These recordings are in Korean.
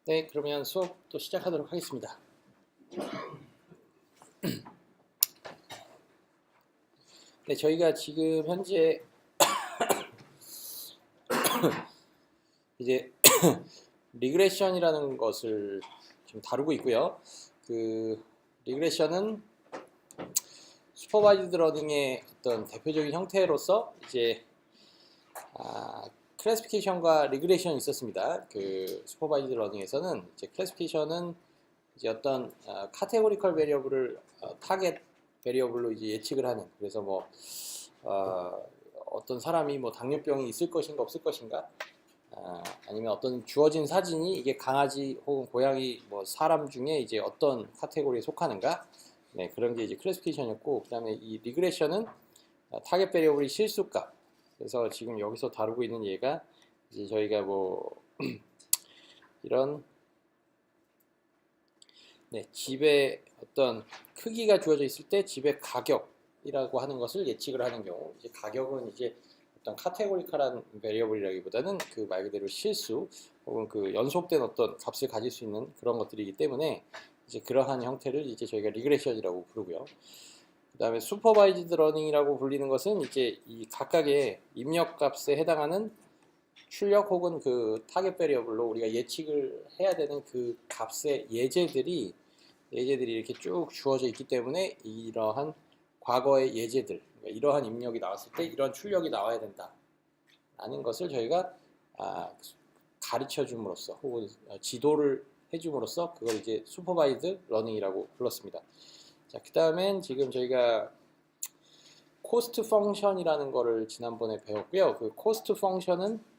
네, 그러면 수업도 시작하도록 하겠습니다. 네, 저희가 지금 현재 이제 리그레션이라는 것을 지금 다루고 있고요. 그 리그레션은 슈퍼바이즈드 러닝의 어떤 대표적인 형태로서 이제 클래시피케이션과 리그레션이 있었습니다. 그 슈퍼바이즈드 러닝에서는 이제 클래시피케이션은 이제 어떤 카테고리컬 베리어블을 타겟 베리어블로 이제 예측을 하는, 그래서 뭐 어떤 사람이 뭐 당뇨병이 있을 것인가 없을 것인가, 아니면 어떤 주어진 사진이 이게 강아지 혹은 고양이 뭐 사람 중에 이제 어떤 카테고리에 속하는가, 네, 그런 게 이제 클래시피케이션이었고, 그다음에 이 리그레션은 타겟 베리어블이 실수값. 그래서 지금 여기서 다루고 있는 얘가 이제 저희가 뭐 이런 집의 어떤 크기가 주어져 있을 때 집의 가격이라고 하는 것을 예측을 하는 경우, 이제 가격은 이제 어떤 카테고리컬한 베리어블이라기보다는 그 말 그대로 실수 혹은 그 연속된 어떤 값을 가질 수 있는 그런 것들이기 때문에 이제 그러한 형태를 이제 저희가 리그레션이라고 부르고요. 그 다음에 슈퍼바이즈드 러닝이라고 불리는 것은 이제 이 각각의 입력값에 해당하는 출력 혹은 그 타겟 베리어블로 우리가 예측을 해야 되는 그 값의 예제들이 이렇게 쭉 주어져 있기 때문에 이러한 과거의 예제들, 그러니까 이러한 입력이 나왔을 때 이러한 출력이 나와야 된다 라는 것을 저희가 가르쳐 줌으로써 혹은 지도를 해줌으로써 그걸 이제 슈퍼바이즈드 러닝이라고 불렀습니다. 자, 그 다음엔 지금 저희가 코스트 펑션이라는 거를 지난번에 배웠고요. 그 코스트 펑션은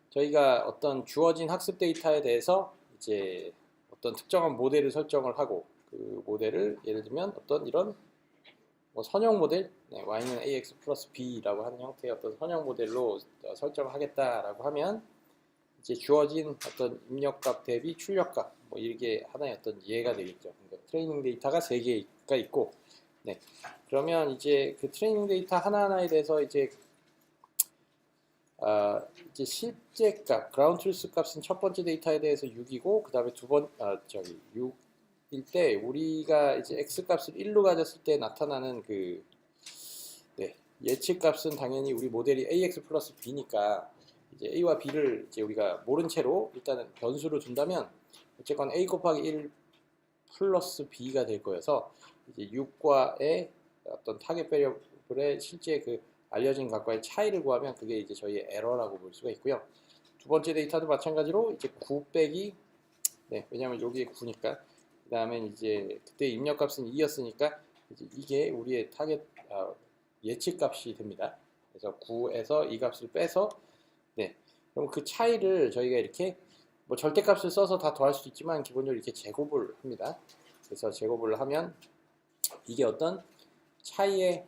저희가 어떤 주어진 학습 데이터에 대해서 이제 어떤 특정한 모델을 설정을 하고, 그 모델을 예를 들면 어떤 이런 뭐 선형 모델, y는 ax 플러스 b라고 하는 형태의 어떤 선형 모델로 설정을 하겠다라고 하면 이제 주어진 어떤 입력값 대비 출력값, 뭐 이게 하나의 어떤 예가 되겠죠. 그러니까 트레이닝 데이터가 3개가 있고, 그러면 이제 그 트레이닝 데이터 하나하나에 대해서 이제 이제 실제 값, 그라운드 트루스 값은 첫 번째 데이터에 대해서 6이고, 그 다음에 6일 때 우리가 이제 x 값을 1로 가졌을 때 나타나는 그 예측 값은 당연히 우리 모델이 ax 플러스 b니까 이제 a와 b를 이제 우리가 모른 채로 일단은 변수로 둔다면 어쨌건 a 곱하기 1 플러스 b가 될 거여서 이제 6과의 어떤 타겟 베리어블의 실제 그 알려진 값과의 차이를 구하면 그게 이제 저희의 에러라고 볼 수가 있고요. 두 번째 데이터도 마찬가지로 이제 9 빼기, 왜냐하면 여기에 9니까, 그 다음에 이제 그때 입력값은 2였으니까 이게 우리의 타겟 예측 값이 됩니다. 그래서 9에서 이 값을 빼서, 그럼 그 차이를 저희가 이렇게 뭐 절대값을 써서 다 더할 수도 있지만 기본적으로 이렇게 제곱을 합니다. 그래서 제곱을 하면 이게 어떤 차이의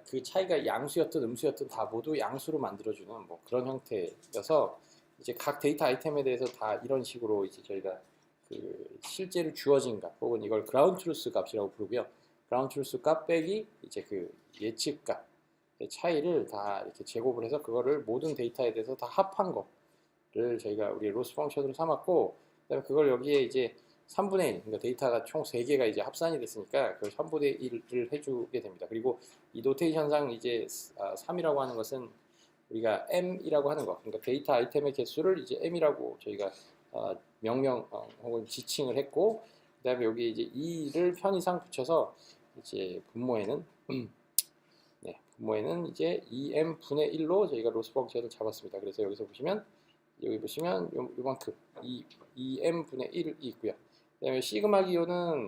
그 차이가 양수였든 음수였든 다 모두 양수로 만들어주는 뭐 그런 형태여서 이제 각 데이터 아이템에 대해서 다 이런 식으로 이제 저희가 그 실제로 주어진 값 혹은 이걸 그라운드 트루스 값이라고 부르고요. 그라운드 트루스 값 빼기 이제 그 예측 값의 차이를 다 이렇게 제곱을 해서 그거를 모든 데이터에 대해서 다 합한 거를 저희가 우리 로스 펑션으로 삼았고, 그다음에 그걸 여기에 이제 3분의 1, 그러니까 데이터가 총 3개가 이제 합산이 됐으니까 그걸 3분의 1을 해주게 됩니다. 그리고 이 노테이션상 이제 3이라고 하는 것은 우리가 m이라고 하는 거, 그러니까 데이터 아이템의 개수를 이제 m이라고 저희가 명명 혹은 지칭을 했고, 그 다음에 여기 이제 2를 편의상 붙여서 이제 분모에는 분모에는 이제 2m 분의 1로 저희가 로스 펑션을 잡았습니다. 그래서 여기서 보시면 여기 보시면 요만큼 2m 분의 1이 있고요. 그 다음에 시그마 기호는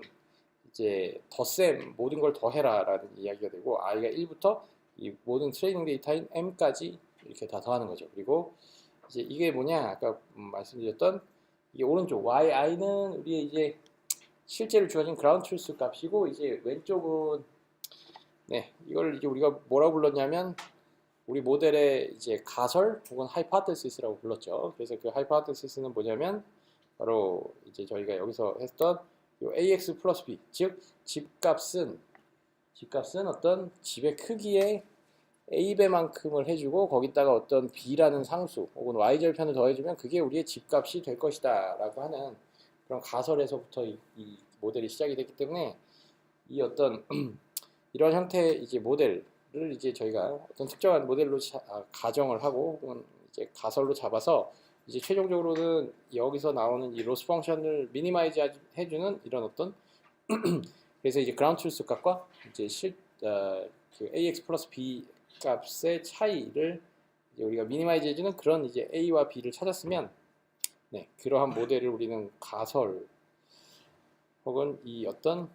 이제 덧셈, 모든 걸 더해라 라는 이야기가 되고, i가 1부터 이 모든 트레이닝 데이터인 m까지 이렇게 다 더하는 거죠. 그리고 이제 이게 뭐냐, 아까 말씀드렸던 이게 오른쪽 yi는 우리의 이제 실제로 주어진 그라운드 트루스 값이고, 이제 왼쪽은 이걸 이제 우리가 뭐라고 불렀냐면 우리 모델의 이제 가설 혹은 하이포테시스라고 불렀죠. 그래서 그 하이포테시스는 뭐냐면 바로 이제 저희가 여기서 했던 요 ax 플러스 b, 즉 집값은 어떤 집의 크기의 A배만큼을 해주고 거기다가 어떤 B라는 상수 혹은 Y절편을 더해주면 그게 우리의 집값이 될 것이다 라고 하는 그런 가설에서부터 이 모델이 시작이 됐기 때문에 이 어떤 이런 형태의 이제 모델을 이제 저희가 어떤 특정한 모델로 가정을 하고 혹은 이제 가설로 잡아서 이제 최종적으로는 여기서 나오는 이 로스 펑션을 미니마이즈 해주는 이런 어떤 그래서 이제 그라운드 트루스 값과 이제 그 ax 플러스 b 값의 차이를 이제 우리가 미니마이즈 해주는 그런 이제 a와 b를 찾았으면 네, 그러한 모델을 우리는 가설 혹은 이 어떤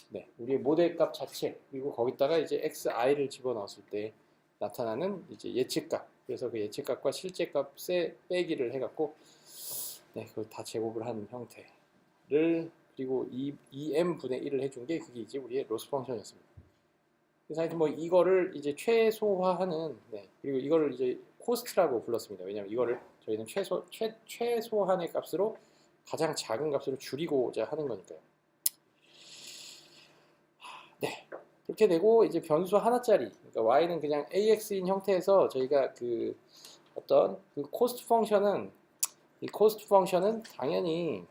네, 우리의 모델 값 자체 그리고 거기다가 이제 xi를 집어넣었을 때 나타나는 이제 예측값 그래서 그 예측값과 실제 값의 빼기를 해갖고 네, 그걸 다 제곱을 한 형태를 그리고 2m분의 1을 해준 게 그게 이제 우리의 로스 펑션이었습니다. 그래서 하여튼 뭐 이거를 이제 최소화하는 네, 그리고 이거를 이제 코스트라고 불렀습니다. 왜냐하면 이거를 저희는 최소한의 값으로 가장 작은 값으로 줄이고자 하는 거니까요. 네, 그렇게 되고 이제 변수 하나짜리, 그러니까 y는 그냥 ax인 형태에서 저희가 그 어떤 그 코스트 펑션은 이 코스트 펑션은 당연히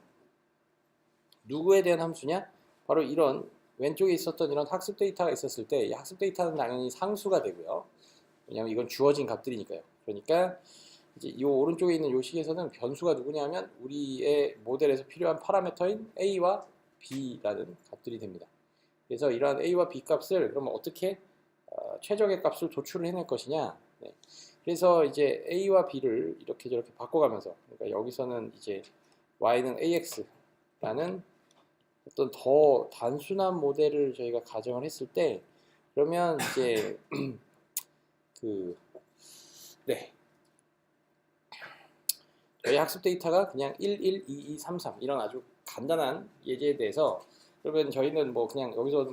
누구에 대한 함수냐? 바로 이런 왼쪽에 있었던 이런 학습 데이터가 있었을 때 이 학습 데이터는 당연히 상수가 되고요. 왜냐하면 이건 주어진 값들이니까요. 그러니까 이제 이 오른쪽에 있는 이 식에서는 변수가 누구냐면 우리의 모델에서 필요한 파라미터인 a와 b라는 값들이 됩니다. 그래서 이러한 a와 b 값을 그러면 어떻게 최적의 값을 도출을 해낼 것이냐? 네. 그래서 이제 a와 b를 이렇게 저렇게 바꿔가면서 그러니까 여기서는 이제 y는 ax라는 어떤 더 단순한 모델을 저희가 가정을 했을 때 그러면 이제 그 네. 저희 학습 데이터가 그냥 1, 1, 2, 2, 3, 3 이런 아주 간단한 예제에 대해서 그러면 저희는 뭐 그냥 여기서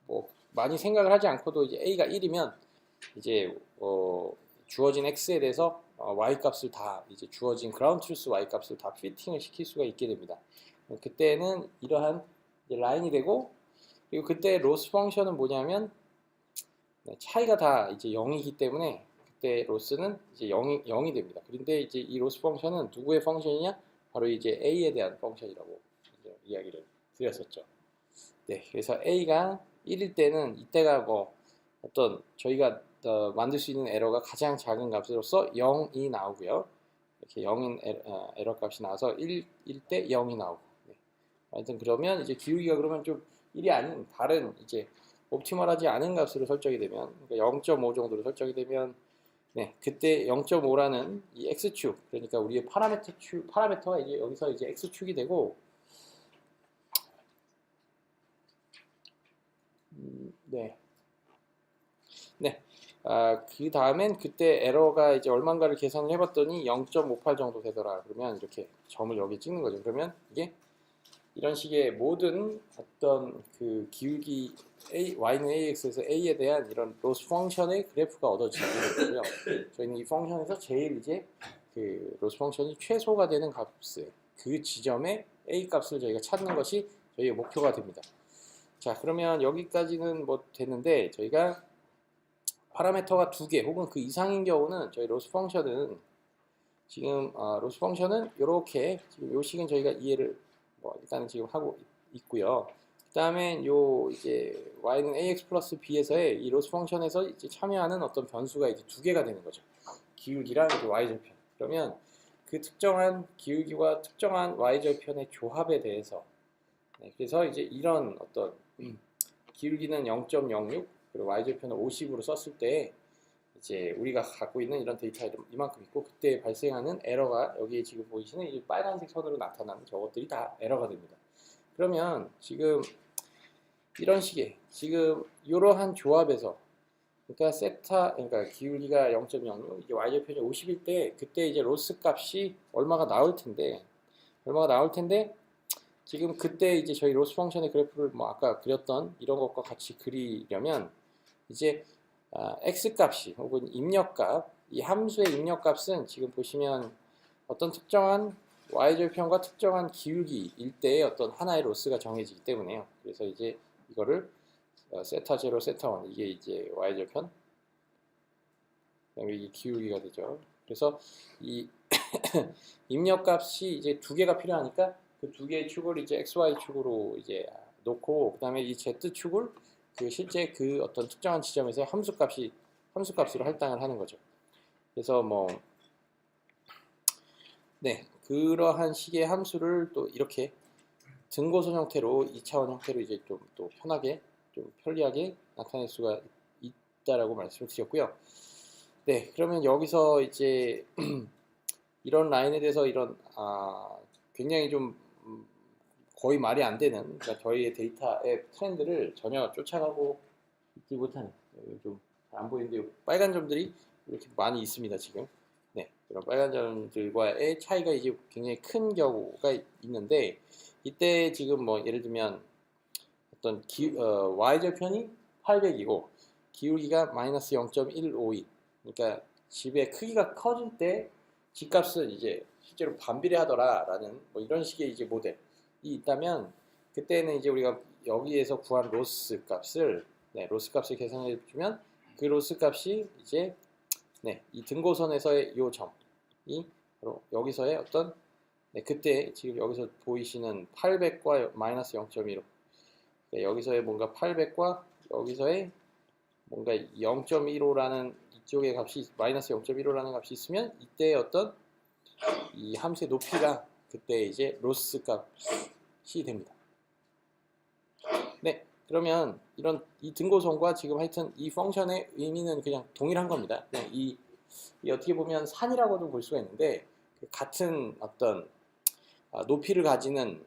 뭐 많이 생각을 하지 않고도 이제 a가 1이면 이제 주어진 x에 대해서 y 값을 다 이제 주어진 그라운드 트루스 y 값을 다 피팅을 시킬 수가 있게 됩니다. 그때는 이러한 이제 라인이 되고 그리고 그때 로스 펑션은 뭐냐면 차이가 다 이제 0이기 때문에 그때 로스는 이제 0이 됩니다. 그런데 이제 이 로스 펑션은 누구의 펑션이냐? 바로 이제 a에 대한 펑션이라고 이제 이야기를 드렸었죠. 네, 그래서 a가 1일 때는 이때가 뭐 어떤 저희가 만들 수 있는 에러가 가장 작은 값으로서 0이 나오고요. 이렇게 0인 에러 값이 나와서 1일 때 0이 나오고. 네. 하여튼 그러면 이제 기울기가 그러면 좀 1이 아닌 다른 이제 옵티멀하지 않은 값으로 설정이 되면 그러니까 0.5 정도로 설정이 되면 네, 그때 0.5라는 이 x축 그러니까 우리의 파라미터가 이제 여기서 이제 x축이 되고 네. 네. 그 다음엔 그때 에러가 이제 얼마인가를 계산을 해봤더니 0.58 정도 되더라. 그러면 이렇게 점을 여기 찍는 거죠. 그러면 이게 이런 식의 모든 어떤 그 기울기 y는 ax에서 a에 대한 이런 로스 펑션의 그래프가 얻어지는 거고요. 저희는 이 펑션에서 제일 이제 그 로스 펑션이 최소가 되는 값을 그 지점에 a 값을 저희가 찾는 것이 저희의 목표가 됩니다. 자, 그러면 여기까지는 뭐 됐는데 저희가 파라미터가 2개 혹은 그 이상인 경우는 저희 로스 펑션은 지금 로스 펑션은 이렇게 지금 요 식은 저희가 이해를 뭐 일단은 지금 하고 있고요. 그 다음에 요 이제 y는 ax 플러스 b에서의 이 로스 펑션에서 이제 참여하는 어떤 변수가 이제 2개가 되는 거죠. 기울기랑 이제 y절편. 그러면 그 특정한 기울기와 특정한 y절편의 조합에 대해서 네, 그래서 이제 이런 어떤 기울기는 0.06 그리고 y절편을 50으로 썼을 때 이제 우리가 갖고 있는 이런 데이터 이만큼 있고 그때 발생하는 에러가 여기에 지금 보이시는 이 빨간색 선으로 나타나는 저것들이 다 에러가 됩니다. 그러면 지금 이런 식의 지금 이러한 조합에서 그러니까 그러니까 기울기가 0.06 이게 y절편이 50일 때 그때 이제 로스 값이 얼마가 나올 텐데 지금 그때 이제 저희 로스 펑션의 그래프를 뭐 아까 그렸던 이런 것과 같이 그리려면 이제 x 값이 혹은 입력값 이 함수의 입력값은 지금 보시면 어떤 특정한 y절편과 특정한 기울기일 때의 어떤 하나의 로스가 정해지기 때문에요. 그래서 이제 이거를 세타 0, 세타 1 이게 이제 y절편 그다음에 이 기울기가 되죠. 그래서 이 입력값이 이제 두 개가 필요하니까 그 두 개의 축을 이제 XY 축으로 이제 놓고 그다음에 이 Z 축을 그 실제 그 어떤 특정한 지점에서 함수값으로 할당을 하는 거죠. 그래서 뭐 네, 그러한 식의 함수를 또 이렇게 등고선 형태로 2차원 형태로 이제 좀 또 편하게 좀 편리하게 나타낼 수가 있다라고 말씀을 드렸고요. 네, 그러면 여기서 이제 이런 라인에 대해서 이런 굉장히 좀 거의 말이 안 되는 그러니까 저희의 데이터의 트렌드를 전혀 쫓아가고 있지 못하는 좀 안 보이는데 빨간 점들이 이렇게 많이 있습니다 지금. 네, 이런 빨간 점들과의 차이가 이제 굉장히 큰 경우가 있는데 이때 지금 뭐 예를 들면 어떤 y절편이 800이고 기울기가 마이너스 0.152 그러니까 집의 크기가 커질 때 집값은 이제 실제로 반비례하더라라는 뭐 이런 식의 이제 모델이 있다면 그때는 이제 우리가 여기에서 구한 로스 값을 로스 값을 계산해 주면 그 로스 값이 이제 이 등고선에서의 이 점이 바로 여기서의 어떤 그때 지금 여기서 보이시는 800과 마이너스 0.15 여기서의 뭔가 800과 여기서의 뭔가 0.15라는 이쪽의 값이 마이너스 0.15라는 값이 있으면 이때의 어떤 이 함수의 높이가 그때 이제 로스 값이 됩니다. 네, 그러면 이런 이 등고선과 지금 하여튼 이 펑션의 의미는 그냥 동일한 겁니다. 그냥 이 어떻게 보면 산이라고도 볼 수가 있는데 그 같은 어떤 높이를 가지는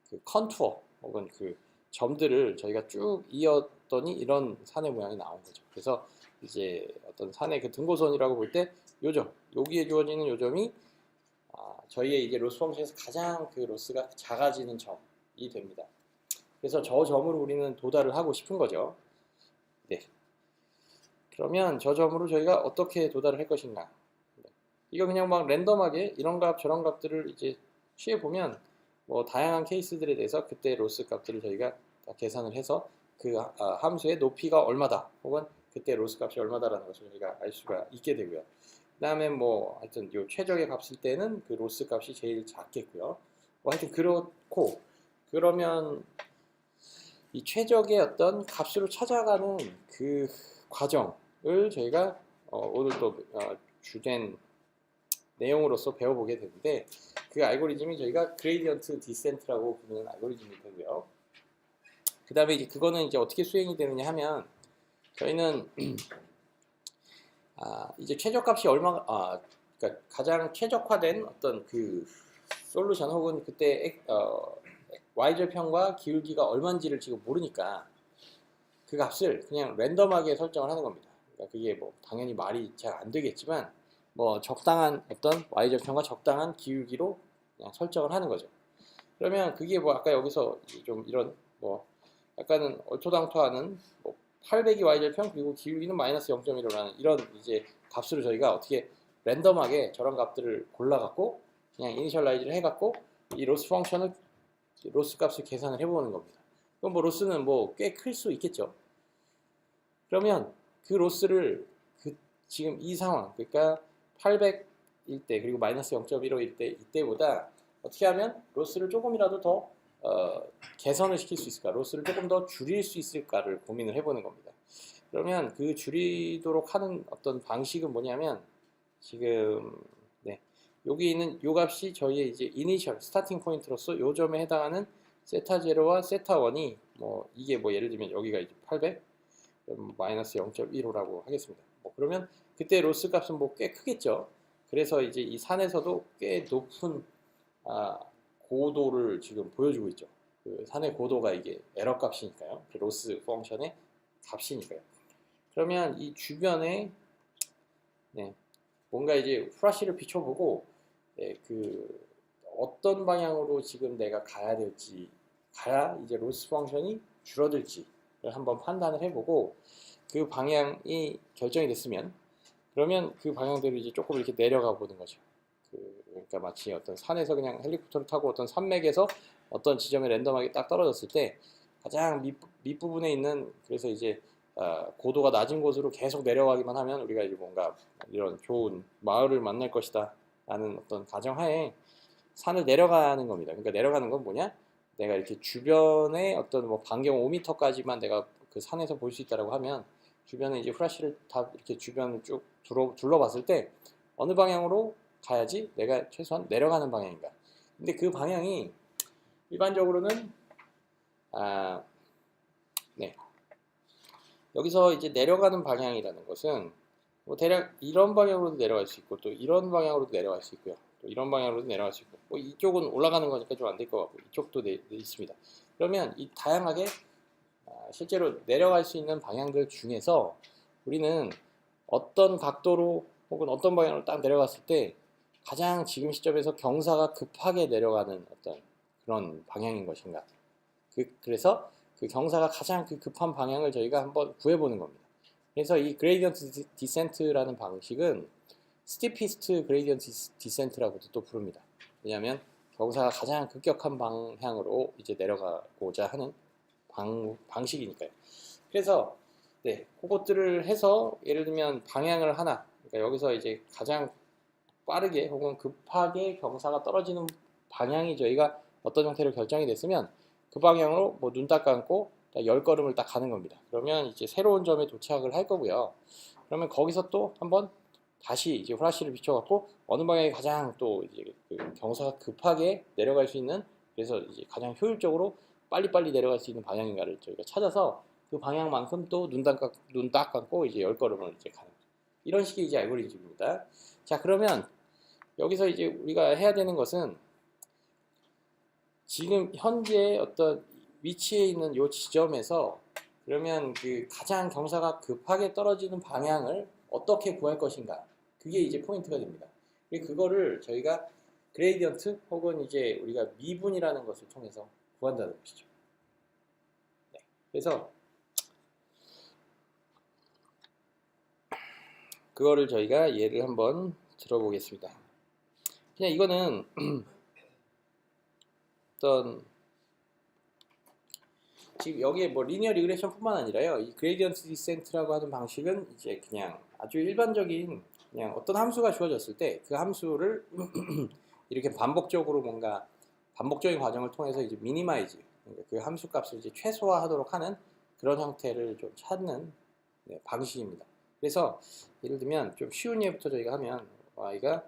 그 컨투어 혹은 그 점들을 저희가 쭉 이었더니 이런 산의 모양이 나온 거죠. 그래서 이제 어떤 산의 그 등고선이라고 볼 때 요점, 여기에 주어지는 요점이 저희의 이제 로스 펑션에서 가장 그 로스가 작아지는 점이 됩니다. 그래서 저 점으로 우리는 도달을 하고 싶은 거죠. 네. 그러면 저 점으로 저희가 어떻게 도달을 할 것인가? 이거 그냥 막 랜덤하게 이런 값 저런 값들을 이제 취해 보면 뭐 다양한 케이스들에 대해서 그때 로스 값들을 저희가 다 계산을 해서 그 함수의 높이가 얼마다 혹은 그때 로스 값이 얼마다라는 것을 저희가 알 수가 있게 되고요. 그 다음에 뭐 하여튼 요 최적의 값일 때는 그 로스 값이 제일 작겠고요. 뭐 하여튼 그렇고 그러면 이 최적의 어떤 값으로 찾아가는 그 과정을 저희가 오늘 또 주된 내용으로서 배워보게 되는데 그 알고리즘이 저희가 그레디언트 디센트라고 부르는 알고리즘이 되고요. 그 다음에 이제 그거는 이제 어떻게 수행이 되느냐 하면 저희는 이제 최저값이 그러니까 가장 최적화된 어떤 그 솔루션 혹은 그때 y절편과 기울기가 얼마인지를 지금 모르니까 그 값을 그냥 랜덤하게 설정을 하는 겁니다. 그러니까 그게 뭐 당연히 말이 잘 안 되겠지만 뭐 적당한 어떤 y절편과 적당한 기울기로 그냥 설정을 하는 거죠. 그러면 그게 뭐 아까 여기서 좀 이런 뭐 약간은 얼토당토하는 뭐 800이 y절편 그리고 기울기는 마이너스 0.15라는 이런 이제 값으로 저희가 어떻게 랜덤하게 저런 값들을 골라갖고 그냥 이니셜라이즈를 해갖고 이 로스 펑션을 로스 값을 계산을 해보는 겁니다. 그럼 뭐 로스는 뭐 꽤 클 수 있겠죠. 그러면 그 로스를 지금 이 상황 그러니까 800일 때 그리고 마이너스 0.15일 때 이때보다 어떻게 하면 로스를 조금이라도 더 개선을 시킬 수 있을까 로스를 조금 더 줄일 수 있을까를 고민을 해보는 겁니다. 그러면 그 줄이도록 하는 어떤 방식은 뭐냐면 지금 여기 있는 요 값이 저희의 이제 이니셜 스타팅 포인트로서 요 점에 해당하는 세타 0와 세타 1이 뭐 이게 뭐 예를 들면 여기가 이제 800 마이너스 0.15라고 하겠습니다. 뭐 그러면 그때 로스 값은 뭐 꽤 크겠죠. 그래서 이제 이 산에서도 꽤 높은 고도를 지금 보여주고 있죠. 그 산의 고도가 이게 에러 값이니까요. 그 로스 펑션의 값이니까요. 그러면 이 주변에 뭔가 이제 후라시를 비춰보고 그 어떤 방향으로 지금 내가 가야 이제 로스 펑션이 줄어들지를 한번 판단을 해보고 그 방향이 결정이 됐으면 그러면 그 방향대로 이제 조금 이렇게 내려가 보는 거죠. 그러니까 마치 어떤 산에서 그냥 헬리콥터를 타고 어떤 산맥에서 어떤 지점에 랜덤하게 딱 떨어졌을 때 가장 밑부분에 있는 그래서 이제 고도가 낮은 곳으로 계속 내려가기만 하면 우리가 이제 뭔가 이런 좋은 마을을 만날 것이다 라는 어떤 가정하에 산을 내려가는 겁니다. 그러니까 내려가는 건 뭐냐? 내가 이렇게 주변에 어떤 뭐 반경 5m까지만 내가 그 산에서 볼 수 있다라고 하면 주변에 이제 후라시를 다 이렇게 주변을 쭉 둘러봤을 때 어느 방향으로 가야지 내가 최소한 내려가는 방향인가. 근데 그 방향이 일반적으로는 네. 여기서 이제 내려가는 방향이라는 것은 뭐 대략 이런 방향으로도 내려갈 수 있고 또 이런 방향으로도 내려갈 수 있고요. 또 이런 방향으로도 내려갈 수 있고 뭐 이쪽은 올라가는 거니까 좀 안 될 것 같고 이쪽도 있습니다. 그러면 이 다양하게 실제로 내려갈 수 있는 방향들 중에서 우리는 어떤 각도로 혹은 어떤 방향으로 딱 내려갔을 때 가장 지금 시점에서 경사가 급하게 내려가는 어떤 그런 방향인 것인가. 그래서 그 경사가 가장 그 급한 방향을 저희가 한번 구해보는 겁니다. 그래서 이 그레이디언트 디센트라는 방식은 스티피스트 그레이디언트 디센트라고도 또 부릅니다. 왜냐하면 경사가 가장 급격한 방향으로 이제 내려가고자 하는 방식이니까요. 그래서 네, 그것들을 해서 예를 들면 방향을 하나, 그러니까 여기서 이제 가장 빠르게 혹은 급하게 경사가 떨어지는 방향이 저희가 어떤 형태로 결정이 됐으면 그 방향으로 뭐 눈 딱 감고 10걸음을 딱 가는 겁니다. 그러면 이제 새로운 점에 도착을 할 거고요. 그러면 거기서 또 한번 다시 이제 후라시를 비춰갖고 어느 방향이 가장 또 이제 그 경사가 급하게 내려갈 수 있는, 그래서 이제 가장 효율적으로 빨리빨리 내려갈 수 있는 방향인가를 저희가 찾아서 그 방향만큼 또 눈 딱 감고 이제 10걸음을 이제 가는 거죠. 이런 식의 이제 알고리즘입니다. 자, 그러면 여기서 이제 우리가 해야 되는 것은 지금 현재 어떤 위치에 있는 이 지점에서 그러면 그 가장 경사가 급하게 떨어지는 방향을 어떻게 구할 것인가, 그게 이제 포인트가 됩니다. 그거를 저희가 그레이디언트 혹은 이제 우리가 미분이라는 것을 통해서 구한다는 것이죠. 네. 그래서 그거를 저희가 예를 한번 들어보겠습니다. 그냥 이거는 어떤 지금 여기에 뭐 리니어 리그레션뿐만 아니라요, 이 그레이디언트 디센트라고 하는 방식은 이제 그냥 아주 일반적인 그냥 어떤 함수가 주어졌을 때 그 함수를 이렇게 반복적으로 뭔가 반복적인 과정을 통해서 이제 미니마이즈, 그러니까 그 함수 값을 이제 최소화하도록 하는 그런 형태를 좀 찾는 방식입니다. 그래서 예를 들면 좀 쉬운 예부터 저희가 하면 y가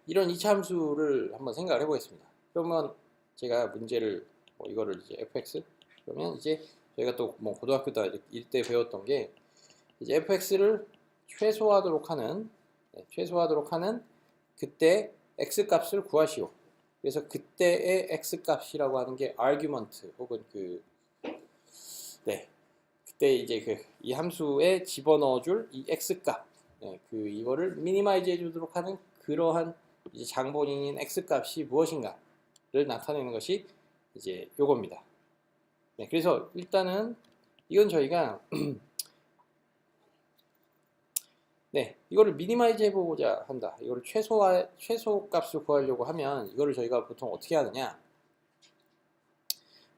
이런 이차 함수를 한번 생각을 해보겠습니다. 그러면 제가 문제를 이거를 이제 fx, 그러면 이제 저희가 또 뭐 고등학교 때 배웠던 게 이제 fx를 최소화하도록 하는 그때 x 값을 구하시오. 그래서 그때의 x 값이라고 하는 게 argument 혹은 그때 이제 이 함수에 집어넣어줄 이 x 값, 이거를 미니마이즈 해주도록 하는 그러한 이제 장본인인 x 값이 무엇인가를 나타내는 것이 이제 요겁니다. 그래서 일단은 이건 저희가 이거를 미니마이즈 해보고자 한다. 이거를 최소 값을 구하려고 하면 이거를 저희가 보통 어떻게 하느냐?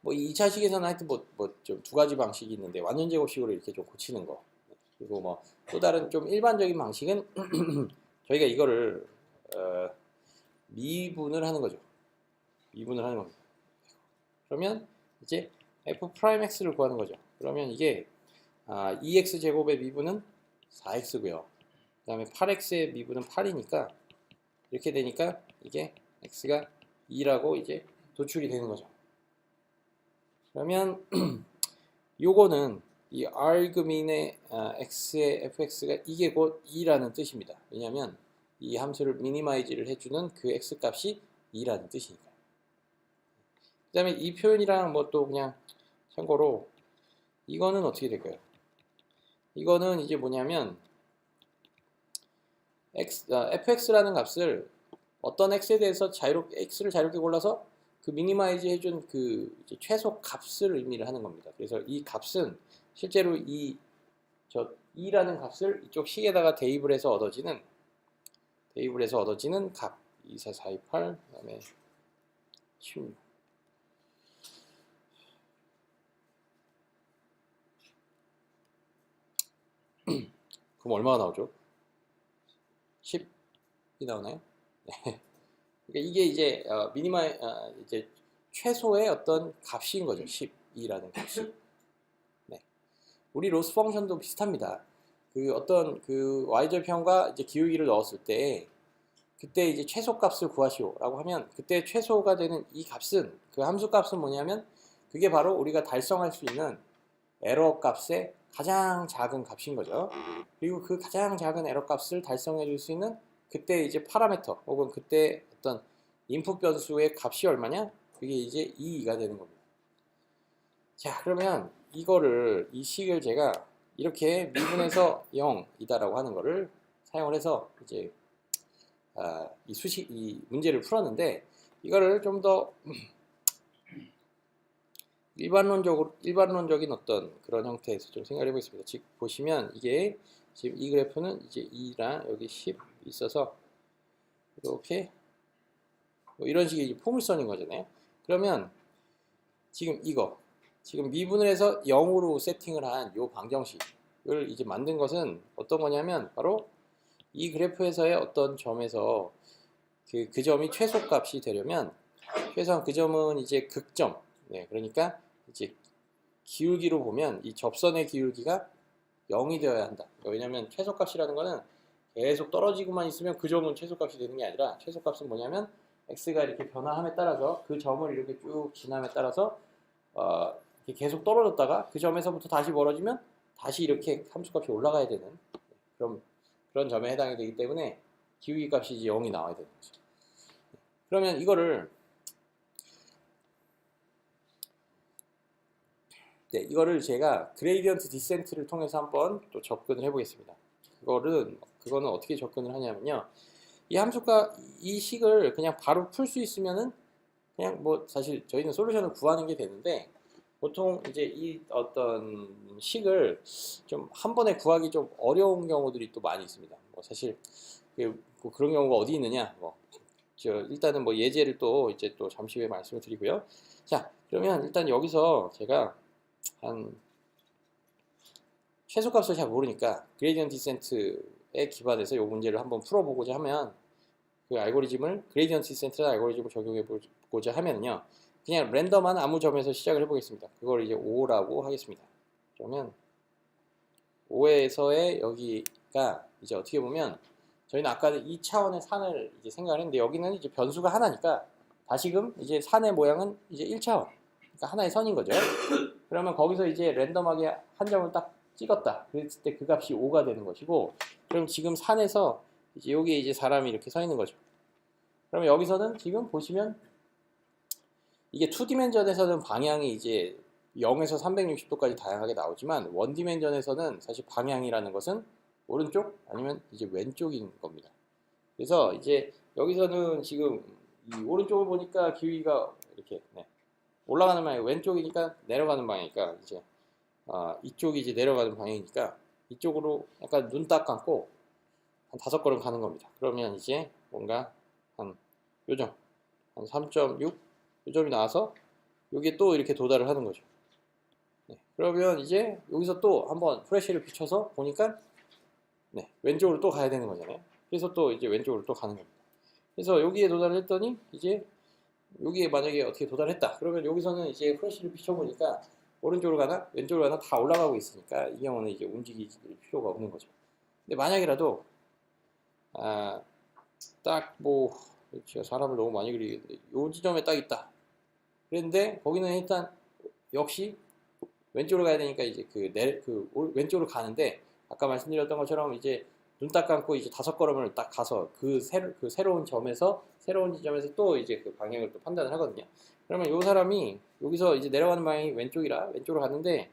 뭐 2차식에서는 하여튼 좀 두 가지 방식이 있는데 완전 제곱식으로 이렇게 좀 고치는 거. 그리고 뭐 또 다른 좀 일반적인 방식은 저희가 이거를 미분을 하는 거죠. 미분을 하는 겁니다. 그러면 이제 f'x를 구하는 거죠. 그러면 이게 2x 제곱의 미분은 4x고요. 그 다음에 8x의 미분은 8이니까 이렇게 되니까 이게 x가 2라고 이제 도출이 되는 거죠. 그러면 요거는 이 argmin의 x의 fx가 이게 곧 2라는 뜻입니다. 왜냐하면 이 함수를 미니마이즈를 해주는 그 x 값이 2라는 뜻이니까. 그 다음에 이 표현이랑 뭐 또 그냥 참고로 이거는 어떻게 될까요? 이거는 이제 뭐냐면 fx라는 값을 어떤 x에 대해서 x를 자유롭게 골라서 그 미니마이즈 해준 그 이제 최소 값을 의미를 하는 겁니다. 그래서 이 값은 실제로 2라는 값을 이쪽 식에다가 대입을 해서 얻어지는 값 2, 4, 4, 2, 8 그다음에 16 그럼 얼마가 나오죠? 10이 나오나요? 네. 그러니까 이게 이제 이제 최소의 어떤 값인 거죠. 10이라는 값이. 네. 우리 로스 펑션도 비슷합니다. 그 어떤 그 y절편과 이제 기울기를 넣었을 때 그때 이제 최소 값을 구하시오라고 하면 그때 최소가 되는 이 값은 그 함수 값은 뭐냐면 그게 바로 우리가 달성할 수 있는 에러 값의 가장 작은 값인 거죠. 그리고 그 가장 작은 에러 값을 달성해 줄 수 있는 그때 이제 파라미터 혹은 그때 어떤 인풋 변수의 값이 얼마냐? 그게 이제 2가 되는 겁니다. 자, 그러면 이 식을 제가 이렇게 미분에서 0이다라고 하는 거를 사용을 해서 이제 이 문제를 풀었는데 이거를 좀 더 일반론적인 어떤 그런 형태에서 좀 생각해 보겠습니다. 지금 보시면 이게 지금 이 그래프는 이제 2랑 여기 10 있어서 이렇게 뭐 이런 식의 포물선인 거잖아요. 그러면 지금 지금 미분을 해서 0으로 세팅을 한 이 방정식을 이제 만든 것은 어떤 거냐면 바로 이 그래프에서의 어떤 점에서 그 점이 최소값이 되려면 최소한 그 점은 이제 극점. 네, 그러니까 이제 기울기로 보면 이 접선의 기울기가 0이 되어야 한다. 왜냐하면 최소값이라는 거는 계속 떨어지고만 있으면 그 점은 최소값이 되는 게 아니라 최소값은 뭐냐면 x가 이렇게 변화함에 따라서 그 점을 이렇게 쭉 지남에 따라서 이렇게 계속 떨어졌다가 그 점에서부터 다시 멀어지면 다시 이렇게 함수값이 올라가야 되는 그런 점에 해당이 되기 때문에 기울기 값이 이제 0이 나와야 되는 거죠. 그러면 이거를 제가 그레이디언트 디센트를 통해서 한번 또 접근을 해보겠습니다. 그거는 어떻게 접근을 하냐면요. 이 함수가 이 식을 그냥 바로 풀 수 있으면은 그냥 뭐 사실 저희는 솔루션을 구하는 게 되는데 보통 이제 이 어떤 식을 좀 한 번에 구하기 좀 어려운 경우들이 또 많이 있습니다. 뭐 사실 뭐 그런 경우가 어디 있느냐? 일단은 뭐 예제를 또 이제 또 잠시 후에 말씀을 드리고요. 자, 그러면 일단 여기서 제가 한 최소값을 잘 모르니까 그레이디언트 디센트에 기반해서 이 문제를 한번 풀어보고자 하면 그 알고리즘을 그레이디언트 디센트라는 알고리즘을 적용해 보고자 하면요. 그냥 랜덤한 아무 점에서 시작을 해보겠습니다. 그걸 이제 5라고 하겠습니다. 그러면 5에서의 여기가 이제 어떻게 보면 저희는 아까 2차원의 산을 이제 생각을 했는데 여기는 이제 변수가 하나니까 다시금 이제 산의 모양은 이제 1차원. 그러니까 하나의 선인 거죠. 그러면 거기서 이제 랜덤하게 한 점을 딱 찍었다. 그랬을 때 그 값이 5가 되는 것이고 그럼 지금 산에서 이제 여기에 이제 사람이 이렇게 서 있는 거죠. 그러면 여기서는 지금 보시면 이게 2디멘전에서는 방향이 이제 0에서 360도까지 다양하게 나오지만 1디멘전에서는 사실 방향이라는 것은 오른쪽 아니면 이제 왼쪽인 겁니다. 그래서 이제 여기서는 지금 이 오른쪽을 보니까 기울기가 이렇게 올라가는 방향이 왼쪽이니까 내려가는 방향이니까 이제 이쪽이 이제 내려가는 방향이니까 이쪽으로 약간 눈 딱 감고 한 5걸음 가는 겁니다. 그러면 이제 뭔가 한 요점 한 3.6 요점이 나와서 여기에 또 이렇게 도달을 하는 거죠. 그러면 이제 여기서 또 한번 프레쉬를 비춰서 보니까 왼쪽으로 또 가야 되는 거잖아요. 그래서 또 이제 왼쪽으로 또 가는 겁니다. 그래서 여기에 도달을 했더니 이제 여기에 만약에 어떻게 도달했다. 그러면 여기서는 이제 프레쉬를 비춰보니까 오른쪽으로 가나 왼쪽으로 가나 다 올라가고 있으니까 이 경우는 이제 움직일 필요가 없는 거죠. 근데 만약이라도 딱 뭐 제가 사람을 너무 많이 그리는데 요 지점에 딱 있다. 그런데 거기는 일단 역시 왼쪽으로 가야 되니까 이제 왼쪽으로 가는데 아까 말씀드렸던 것처럼 이제 눈 딱 감고 이제 5걸음을 딱 가서 그 새로운 새로운 지점에서 또 이제 그 방향을 또 판단을 하거든요. 그러면 이 사람이 여기서 이제 내려가는 방향이 왼쪽이라 왼쪽으로 갔는데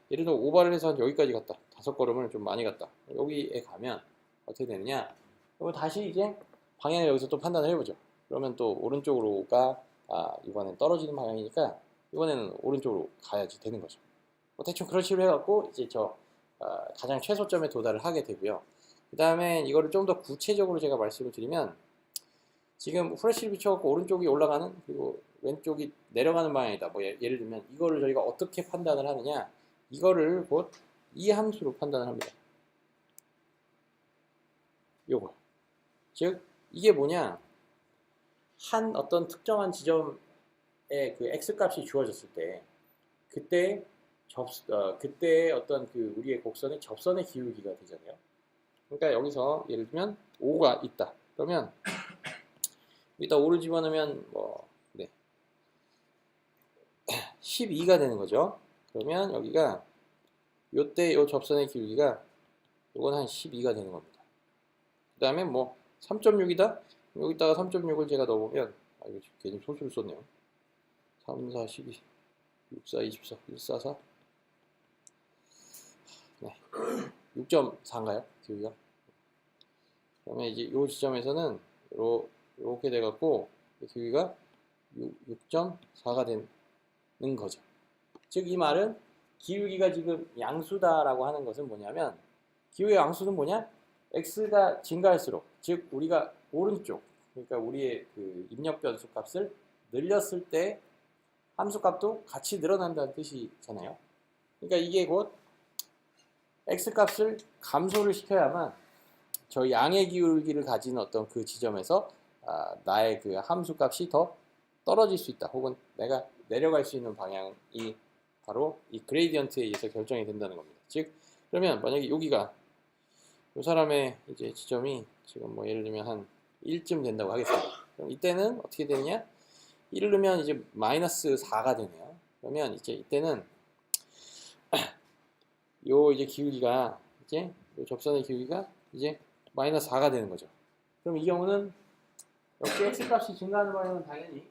예를 들어 오버를 해서 여기까지 갔다. 5걸음을 좀 많이 갔다. 여기에 가면 어떻게 되느냐? 그럼 다시 이제 방향을 여기서 또 판단을 해보죠. 그러면 또 오른쪽으로가 이번엔 떨어지는 방향이니까 이번에는 오른쪽으로 가야지 되는 거죠. 대충 그런 식으로 해갖고 이제 가장 최소점에 도달을 하게 되고요. 그 다음에 이거를 좀 더 구체적으로 제가 말씀을 드리면 지금 프레쉬를 비춰갖고 오른쪽이 올라가는 그리고 왼쪽이 내려가는 방향이다. 뭐 예를 들면 이거를 저희가 어떻게 판단을 하느냐? 이거를 곧 이 함수로 판단을 합니다. 요거. 즉 이게 뭐냐? 한 어떤 특정한 지점에 그 x 값이 주어졌을 때 그때 그때 어떤 그 우리의 곡선의 접선의 기울기가 되잖아요. 그러니까 여기서 예를 들면 5가 있다. 그러면 여기다 5를 집어넣으면 뭐 네. 12가 되는 거죠. 그러면 여기가 요때 요 접선의 기울기가 요건 한 12가 되는 겁니다. 그 다음에 뭐 3.6이다? 여기다가 3.6을 제가 넣어보면 이거 괜히 소수를 썼네요. 3, 4, 12, 6, 4, 24, 1, 4, 4 네. 6.4인가요? 기울기가? 그러면 이제 요 지점에서는 요렇게 돼갖고 기울기가 6.4가 되는 거죠. 즉 이 말은 기울기가 지금 양수다라고 하는 것은 뭐냐면 기울기 양수는 뭐냐? x가 증가할수록 즉 우리가 오른쪽 그러니까 우리의 그 입력 변수 값을 늘렸을 때 함수 값도 같이 늘어난다는 뜻이잖아요. 그러니까 이게 곧 x 값을 감소를 시켜야만 저 양의 기울기를 가진 어떤 그 지점에서 나의 그 함수 값이 더 떨어질 수 있다. 혹은 내가 내려갈 수 있는 방향이 바로 이 그레이디언트에 의해서 결정이 된다는 겁니다. 즉 그러면 만약에 여기가 이 사람의 이제 지점이 지금 뭐 예를 들면 한 1쯤 된다고 하겠습니다. 그럼 이때는 어떻게 되느냐? 1을 넣으면 이제 마이너스 4가 되네요. 그러면 이제 이때는 요 이제 기울기가 이제 요 접선의 기울기가 이제 마이너스 4가 되는 거죠. 그럼 이 경우는 역시 x 값이 증가하는 방향은 당연히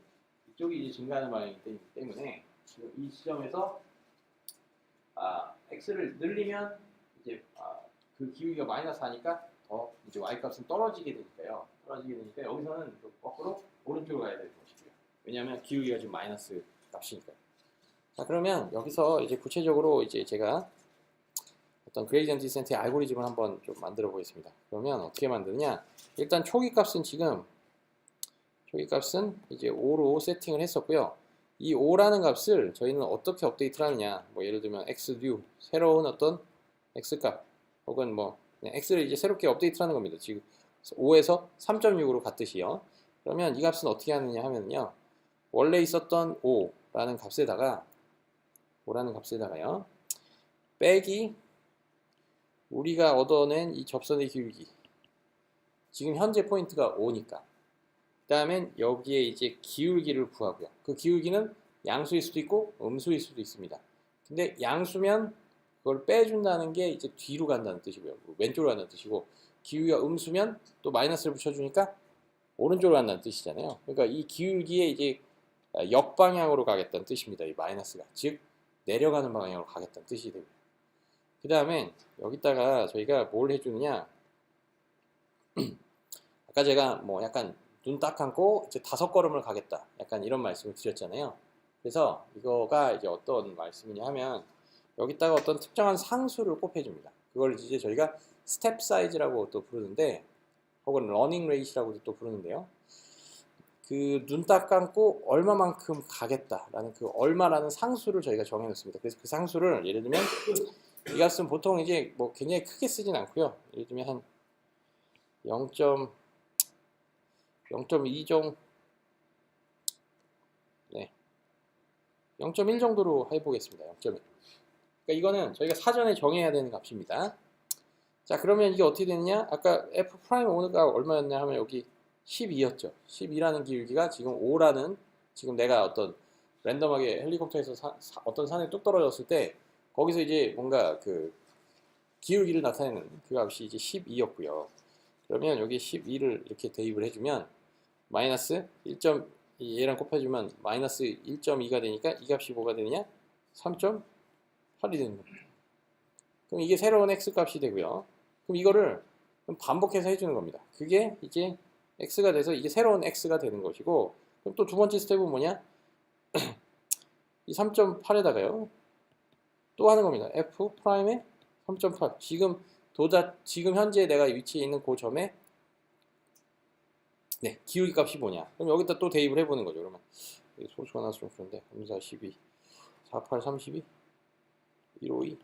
이쪽이 이제 증가하는 방향이기 때문에 지금 이 지점에서 x를 늘리면 이제 그 기울기가 마이너스 4니까 더 이제 y 값은 떨어지게 되니까요. 떨어지게 되니까 여기서는 거꾸로 오른쪽으로 가야 될 것이고요. 왜냐하면 기울기가 지금 마이너스 값이니까요. 자 그러면 여기서 이제 구체적으로 이제 제가 어떤 그레이디언트 디센트의 알고리즘을 한번 좀 만들어 보겠습니다. 그러면 어떻게 만드느냐? 일단 초기 값은 지금 이제 5로 세팅을 했었고요. 이 5라는 값을 저희는 어떻게 업데이트를 하느냐? 뭐 예를 들면 xnew 새로운 어떤 x값 혹은 뭐 x를 이제 새롭게 업데이트를 하는 겁니다. 지금 5에서 3.6으로 갔듯이요. 그러면 이 값은 어떻게 하느냐 하면요. 원래 있었던 5라는 값에다가요. 빼기 우리가 얻어낸 이 접선의 기울기. 지금 현재 포인트가 5니까. 그 다음엔 여기에 이제 기울기를 구하고요. 그 기울기는 양수일 수도 있고 음수일 수도 있습니다. 근데 양수면 그걸 빼준다는 게 이제 뒤로 간다는 뜻이고요. 왼쪽으로 간다는 뜻이고 기울기가 음수면 또 마이너스를 붙여주니까 오른쪽으로 간다는 뜻이잖아요. 그러니까 이 기울기에 이제 역방향으로 가겠다는 뜻입니다. 이 마이너스가. 즉 내려가는 방향으로 가겠다는 뜻이 됩니다. 그 다음에 여기다가 저희가 뭘 해주느냐 아까 제가 뭐 약간 눈 딱 감고 이제 5걸음을 가겠다 약간 이런 말씀을 드렸잖아요. 그래서 이거가 이제 어떤 말씀이냐 하면 여기다가 어떤 특정한 상수를 곱해줍니다. 그걸 이제 저희가 스텝 사이즈라고 또 부르는데 혹은 러닝 레이트라고도 또 부르는데요. 그 눈 딱 감고 얼마만큼 가겠다라는 그 얼마라는 상수를 저희가 정해놓습니다. 그래서 그 상수를 예를 들면 이 값은 보통 이제 뭐 굉장히 크게 쓰진 않고요. 예를 들면 한 0.2 정도, 네, 0.1 정도로 해보겠습니다. 0.1. 그러니까 이거는 저희가 사전에 정해야 되는 값입니다. 자, 그러면 이게 어떻게 되느냐? 아까 f 프라임 오가 얼마였냐 하면 여기 12였죠. 12라는 기울기가 지금 5라는 지금 내가 어떤 랜덤하게 헬리콥터에서 어떤 산에 뚝 떨어졌을 때 거기서 이제 뭔가 그 기울기를 나타내는 그 값이 이제 12였고요. 그러면 여기 12를 이렇게 대입을 해주면 마이너스 1. 얘랑 곱해주면 마이너스 1.2가 되니까 이 값이 뭐가 되느냐? 3.8이 되는 겁니다. 그럼 이게 새로운 x 값이 되고요. 그럼 이거를 반복해서 해주는 겁니다. 그게 이제 x가 돼서 이게 새로운 x가 되는 것이고 그럼 또 두 번째 스텝은 뭐냐? 이 3.8에다가요. 또 하는 겁니다. f 프라임에 3.8 지금 현재 내가 위치해 있는 그 점에 네, 기울기 값이 뭐냐? 그럼 여기다 또 대입을 해보는 거죠. 그러면 소수가 나서 좀 그런데 3, 4, 12, 4, 8, 32, 1, 5, 2,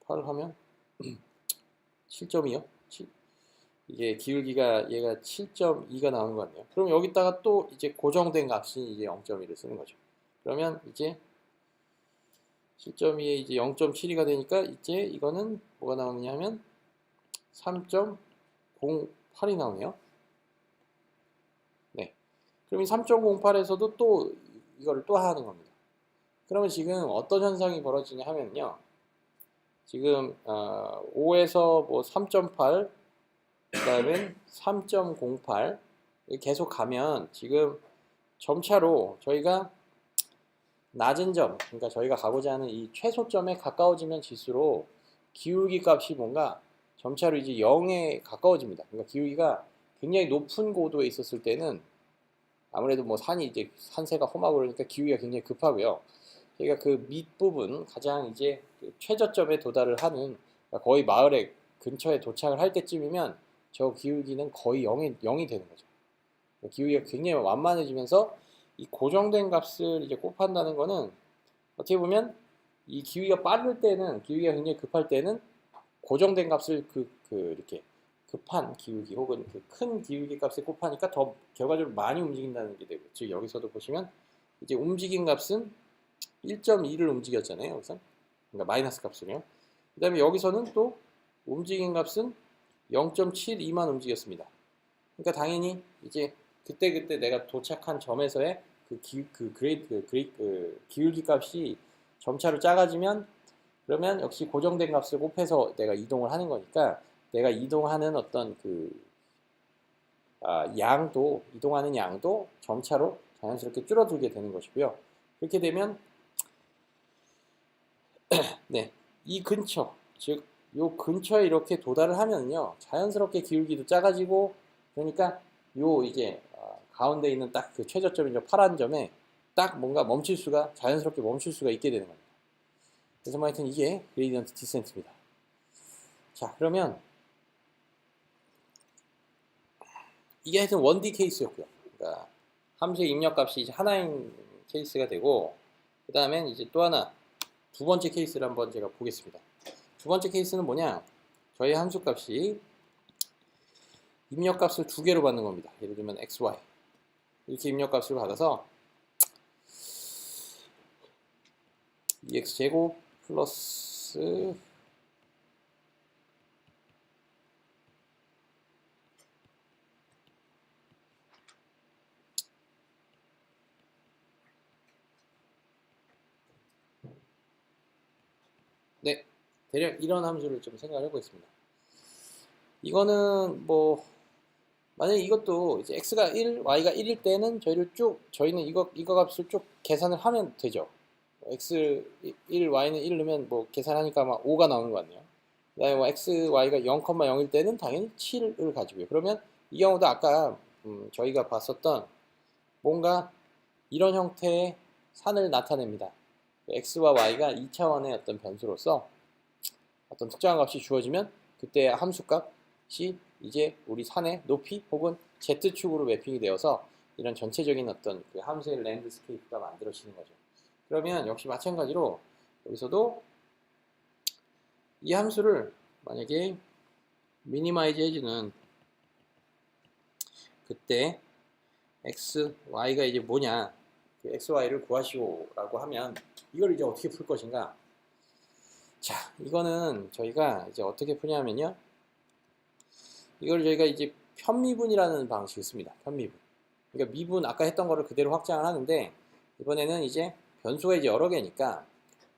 8을 하면 7.2요? 이게 기울기가 얘가 7.2가 나오는 것 같네요. 그럼 여기다가 또 이제 고정된 값이 이제 0.1을 쓰는 거죠. 그러면 이제 7.2에 이제 0.72가 되니까 이제 이거는 뭐가 나오느냐 하면 3.08이 나오네요. 네. 그럼 이 3.08에서도 또 이거를 또 하는 겁니다. 그러면 지금 어떤 현상이 벌어지냐 하면요. 지금 5에서 뭐 3.8, 그 다음에 3.08 계속 가면 지금 점차로 저희가 낮은 점, 그러니까 저희가 가고자 하는 이 최소점에 가까워지면 질수록 기울기 값이 뭔가 점차로 이제 0에 가까워집니다. 그러니까 기울기가 굉장히 높은 고도에 있었을 때는 아무래도 뭐 산이 이제 산세가 험하고 그러니까 기울기가 굉장히 급하고요. 저희가 그 밑부분 가장 이제 그 최저점에 도달을 하는 그러니까 거의 마을의 근처에 도착을 할 때쯤이면 저 기울기는 거의 0이 되는 거죠. 기울기가 굉장히 완만해지면서 이 고정된 값을 이제 곱한다는 거는 어떻게 보면 이 기울기가 빠를 때는 기울기가 굉장히 급할 때는 고정된 값을 이렇게 급한 기울기 혹은 그 큰 기울기 값에 곱하니까 더 결과적으로 많이 움직인다는 게 되고 즉 여기서도 보시면 이제 움직인 값은 1.2를 움직였잖아요. 여기서 그러니까 마이너스 값은요. 그 다음에 여기서는 또 움직인 값은 0.72만 움직였습니다. 그러니까 당연히 이제 그때 내가 도착한 점에서의 기울기 값이 점차로 작아지면 그러면 역시 고정된 값을 곱해서 내가 이동을 하는 거니까 내가 이동하는 어떤 이동하는 양도 점차로 자연스럽게 줄어들게 되는 것이고요. 그렇게 되면 네, 이 근처 즉 요 근처에 이렇게 도달을 하면요 자연스럽게 기울기도 작아지고 그러니까 요 이제 가운데 있는 딱 그 최저점이죠 파란 점에 딱 뭔가 자연스럽게 멈출 수가 있게 되는 겁니다. 그래서 뭐 하여튼 이게 그레이디언트 디센트입니다. 자 그러면 이게 하여튼 1D 케이스였고요. 그러니까 함수의 입력값이 이제 하나인 케이스가 되고 그 다음엔 이제 또 하나 두 번째 케이스를 한번 제가 보겠습니다. 두 번째 케이스는 뭐냐? 저희 함수값이 입력값을 두 개로 받는 겁니다. 예를 들면 x, y 이렇게 입력값을 받아서 2x제곱 플러스 네, 대략 이런 함수를 좀 생각을 해보겠습니다. 이거는 뭐 만약에 이것도 이제 x가 1, y가 1일 때는 저희는 이거 값을 쭉 계산을 하면 되죠. x 1, y는 1 넣으면 뭐 계산하니까 아마 5가 나오는 것 같네요. 그다음에 뭐 x, y가 0,0일 때는 당연히 7을 가지고요. 그러면 이 경우도 아까 저희가 봤었던 뭔가 이런 형태의 산을 나타냅니다. x와 y가 2차원의 어떤 변수로서 어떤 특정한 값이 주어지면 그때 함수값이 이제 우리 산의 높이 혹은 z축으로 매핑이 되어서 이런 전체적인 어떤 그 함수의 랜드스케이프가 만들어지는 거죠. 그러면 역시 마찬가지로 여기서도 이 함수를 만약에 미니마이즈 해주는 그때 x, y가 이제 뭐냐 그 x, y를 구하시오라고 하면 이걸 이제 어떻게 풀 것인가? 자, 이거는 저희가 이제 어떻게 푸냐면요. 이걸 저희가 이제 편미분이라는 방식을 씁니다. 편미분. 그러니까 미분 아까 했던 거를 그대로 확장을 하는데 이번에는 이제 변수가 이제 여러 개니까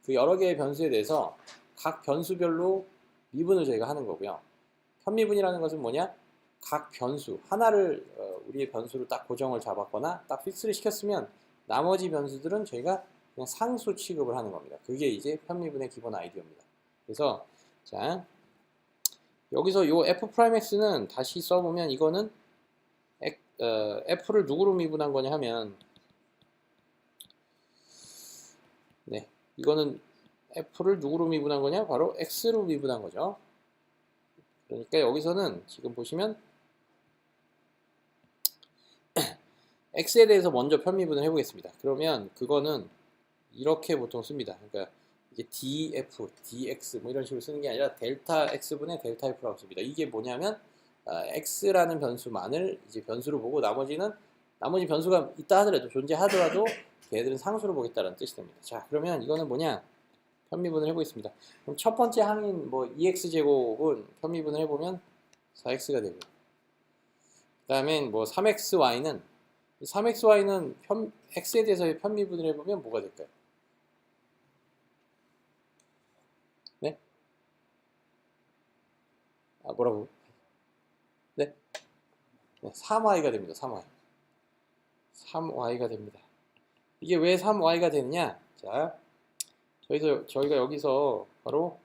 그 여러 개의 변수에 대해서 각 변수별로 미분을 저희가 하는 거고요. 편미분이라는 것은 뭐냐? 각 변수 하나를 우리의 변수로 딱 고정을 잡았거나 딱 픽스를 시켰으면 나머지 변수들은 저희가 그냥 상수 취급을 하는 겁니다. 그게 이제 편미분의 기본 아이디어입니다. 그래서 자 여기서 요 f'x는 다시 써보면 이거는 f를 누구로 미분한 거냐 하면 네 이거는 f를 누구로 미분한 거냐 바로 x로 미분한 거죠. 그러니까 여기서는 지금 보시면 x에 대해서 먼저 편미분을 해보겠습니다. 그러면 그거는 이렇게 보통 씁니다. 그러니까 이게 df, dx 뭐 이런 식으로 쓰는 게 아니라 델타 x분의 델타 f라고 씁니다. 이게 뭐냐면 x라는 변수만을 이제 변수로 보고 나머지 변수가 있다 하더라도 존재하더라도 걔들은 상수로 보겠다는 뜻이 됩니다. 자, 그러면 이거는 뭐냐? 편미분을 해보겠습니다. 그럼 첫 번째 항인 뭐 2x 제곱은 편미분을 해보면 4x가 되고요. 그 다음에 뭐 3xy는 x에 대해서 편미분을 해보면 뭐가 될까요? 네? 아, 뭐라고? 네? 네, 3y가 됩니다. 3y가 됩니다. 이게 왜 3y가 되느냐? 자, 저희가 여기서 바로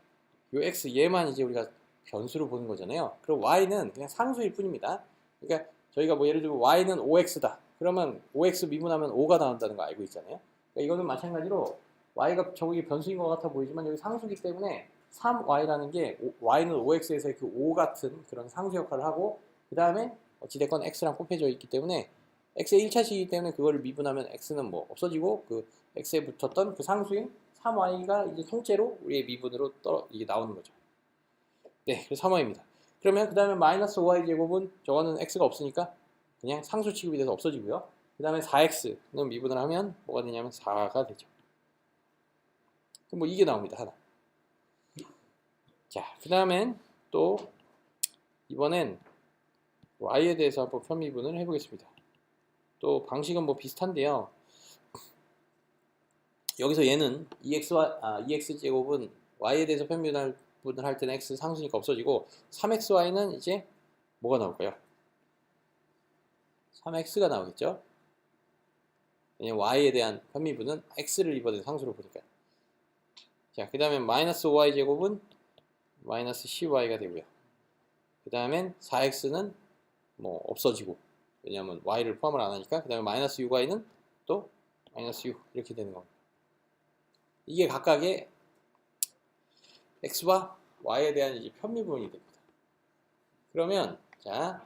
요 x 얘만 이제 우리가 변수로 보는 거잖아요. 그럼 y는 그냥 상수일 뿐입니다. 그러니까 저희가 뭐 예를 들면 y는 5x다. 그러면 5x 미분하면 5가 나온다는 거 알고 있잖아요. 그러니까 이거는 마찬가지로 y가 저기 변수인 것 같아 보이지만 여기 상수기 때문에 3y라는 게 y는 5x에서의 그 5 같은 그런 상수 역할을 하고 그 다음에 어찌됐건 x랑 곱해져 있기 때문에 x의 1차식이기 때문에 그거를 미분하면 x는 뭐 없어지고 그 x에 붙었던 그 상수인 3y가 이제 통째로 우리의 미분으로 이게 나오는 거죠. 네, 그래서 3y입니다. 그러면 그 다음에 마이너스 5y 제곱은 저거는 x가 없으니까 그냥 상수 취급이 돼서 없어지고요. 그 다음에 4x는 미분을 하면 뭐가 되냐면 4가 되죠. 그럼 뭐 이게 나옵니다. 하나. 자, 그 다음엔 또 이번엔 y에 대해서 한번 편미분을 해보겠습니다. 또 방식은 뭐 비슷한데요. 여기서 얘는 2x 제곱은 y에 대해서 편미분을 할 때는 x 상수니까 없어지고 3xy는 이제 뭐가 나올까요? 3x가 나오겠죠? 왜냐면 y에 대한 편미분은 x를 입어든 상수로 보니까요. 자, 그 다음에 마이너스 5y 제곱은 마이너스 10y가 되고요. 그 다음엔 4x는 뭐 없어지고 왜냐하면 y를 포함을 안 하니까 그 다음에 마이너스 6y는 또 마이너스 6 이렇게 되는 겁니다. 이게 각각의 x와 y에 대한 이제 편미분이 됩니다. 그러면 자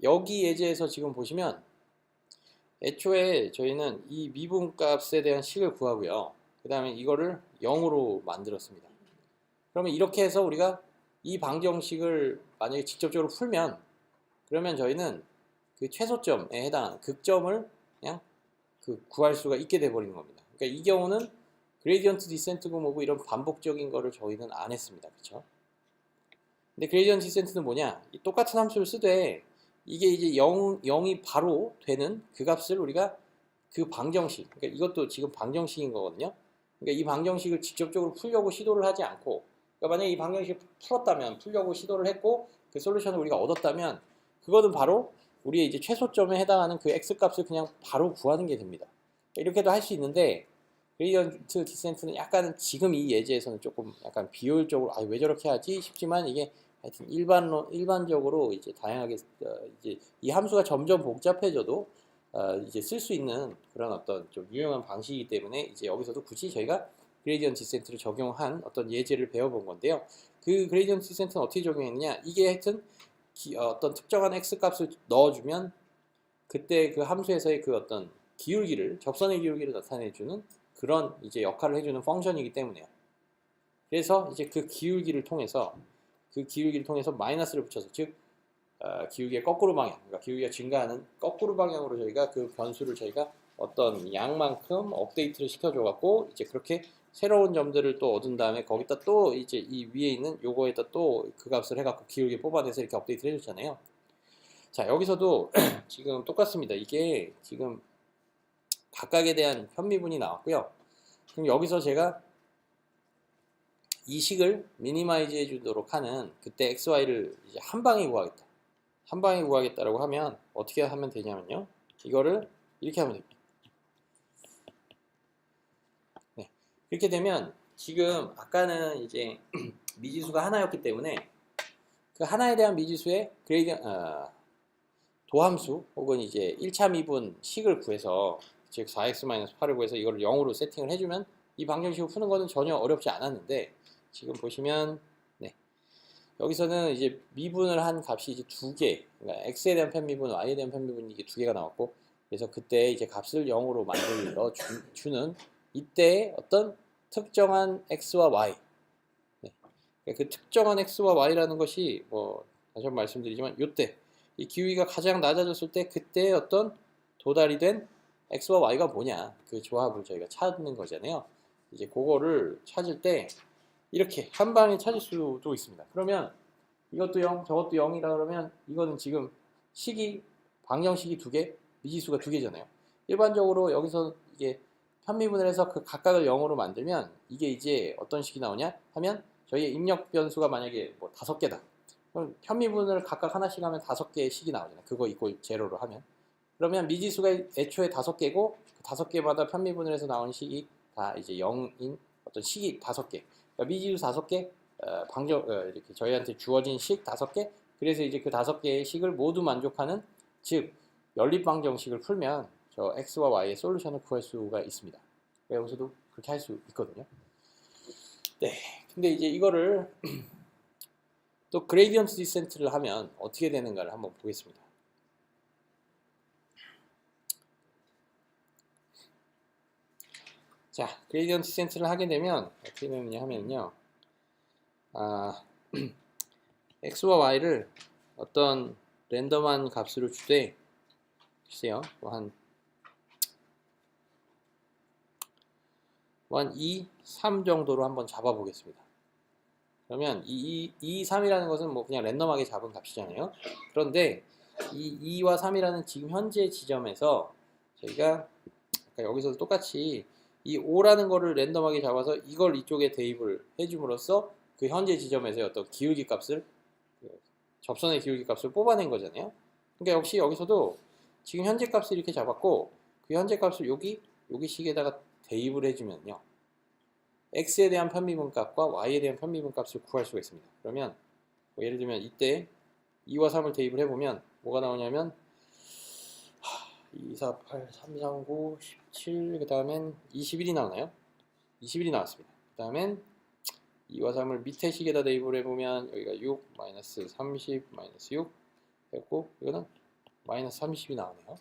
여기 예제에서 지금 보시면 애초에 저희는 이 미분값에 대한 식을 구하고요. 그 다음에 이거를 0으로 만들었습니다. 그러면 이렇게 해서 우리가 이 방정식을 만약에 직접적으로 풀면 그러면 저희는 그 최소점에 해당하는 극점을 그냥 구할 수가 있게 돼버리는 겁니다. 그러니까 이 경우는 그레디언트 디센트 구모브 이런 반복적인 거를 저희는 안 했습니다. 그렇죠? 근데 그레디언트 디센트는 뭐냐? 이 똑같은 함수를 쓰되 이게 이제 0이 바로 되는 그 값을 우리가 그 방정식, 그러니까 이것도 지금 방정식인 거거든요. 그러니까 이 방정식을 직접적으로 풀려고 시도를 하지 않고, 그러니까 만약에 이 방정식을 풀려고 시도를 했고 그 솔루션을 우리가 얻었다면 그거는 바로 우리의 이제 최소점에 해당하는 그 x 값을 그냥 바로 구하는 게 됩니다. 이렇게도 할 수 있는데 그레디언트 디센트는 약간은 지금 이 예제에서는 조금 약간 비효율적으로 왜 저렇게 하지 싶지만 이게 하여튼 일반적으로 이제 다양하게 이제 이 함수가 점점 복잡해져도 이제 쓸 수 있는 그런 어떤 좀 유용한 방식이기 때문에 이제 여기서도 굳이 저희가 그레디언트 디센트를 적용한 어떤 예제를 배워본 건데요. 그 그레디언트 디센트는 어떻게 적용했느냐? 이게 하여튼 어떤 특정한 x 값을 넣어주면 그때 그 함수에서의 그 어떤 접선의 기울기를 나타내주는 그런 이제 역할을 해주는 펑션이기 때문에요. 그래서 이제 그 기울기를 통해서 마이너스를 붙여서 즉 기울기의 거꾸로 방향, 그러니까 기울기가 증가하는 거꾸로 방향으로 저희가 그 변수를 저희가 어떤 양만큼 업데이트를 시켜줘 갖고 이제 그렇게 새로운 점들을 또 얻은 다음에 거기다 또 이제 이 위에 있는 요거에다 또 그 값을 해갖고 기울기 뽑아내서 이렇게 업데이트를 해줬잖아요. 자, 여기서도 지금 똑같습니다. 이게 지금 각각에 대한 편미분이 나왔고요. 그럼 여기서 제가 이 식을 미니마이즈 해주도록 하는 그때 xy를 이제 한 방에 구하겠다라고 하면 어떻게 하면 되냐면요. 이거를 이렇게 하면 됩니다. 네. 이렇게 되면 지금 아까는 이제 미지수가 하나였기 때문에 그 하나에 대한 미지수의 도함수 혹은 이제 1차 미분 식을 구해서 즉 4x-8을 구해서 이걸 0으로 세팅을 해주면 이 방정식을 푸는 거는 전혀 어렵지 않았는데 지금 보시면 네. 여기서는 이제 미분을 한 값이 이제 두 개, 그러니까 x에 대한 편미분, y에 대한 편미분 이게 두 개가 나왔고 그래서 그때 이제 값을 0으로 만들어 주는 이때 어떤 특정한 x와 y, 네. 그러니까 그 특정한 x와 y라는 것이 뭐 다시 한번 말씀드리지만 요때 이 기울기가 가장 낮아졌을 때 그때 어떤 도달이 된 x와 y가 뭐냐 그 조합을 저희가 찾는 거잖아요. 이제 그거를 찾을 때 이렇게 한 방에 찾을 수도 있습니다. 그러면 이것도 0, 저것도 0이라 그러면 이거는 지금 식이 방정식이 두 개, 미지수가 두 개잖아요. 일반적으로 여기서 이게 편미분을 해서 그 각각을 0으로 만들면 이게 이제 어떤 식이 나오냐 하면 저희의 입력 변수가 만약에 뭐 5개다. 그럼 편미분을 각각 하나씩 하면 5개의 식이 나오잖아요. 그거 이꼴 제로로 하면. 그러면 미지수가 애초에 5개고 그 5개마다 편미분을 해서 나온 식이 다 이제 0인 어떤 식이 5개. 그러니까 미지수 5개, 이렇게 저희한테 주어진 식 5개. 그래서 이제 그 5개의 식을 모두 만족하는 즉 연립방정식을 풀면 저 x와 y의 솔루션을 구할 수가 있습니다. 여기서도 그렇게 할 수 있거든요. 네. 근데 이제 이거를 또 그레이디언트 디센트를 하면 어떻게 되는가를 한번 보겠습니다. 자, 그레이디언트 디센트를 하게 되면 어떻게 되느냐 하면요. x와 y를 어떤 랜덤한 값으로 주되 글쎄요. 한 2, 3 정도로 한번 잡아 보겠습니다. 그러면 2, 3이라는 것은 뭐 그냥 랜덤하게 잡은 값이잖아요. 그런데 이 2와 3이라는 지금 현재 지점에서 저희가 아까 여기서도 똑같이 이 5라는 거를 랜덤하게 잡아서 이걸 이쪽에 대입을 해줌으로써 그 현재 지점에서의 어떤 기울기 값을 접선의 기울기 값을 뽑아낸 거잖아요. 그러니까 역시 여기서도 지금 현재 값을 이렇게 잡았고 그 현재 값을 여기 식에다가 대입을 해주면요. x에 대한 편미분 값과 y에 대한 편미분 값을 구할 수가 있습니다. 그러면 뭐 예를 들면 이때 2와 3을 대입을 해보면 뭐가 나오냐면 2, 4, 8, 3, 3, 9, 17, 그 다음엔 21이 나오나요? 21이 나왔습니다. 그 다음엔 2와 3을 밑에 식에다 대입을 해보면 여기가 6, 마이너스 30, 마이너스 6 했고 이거는 마이너스 30이 나오네요.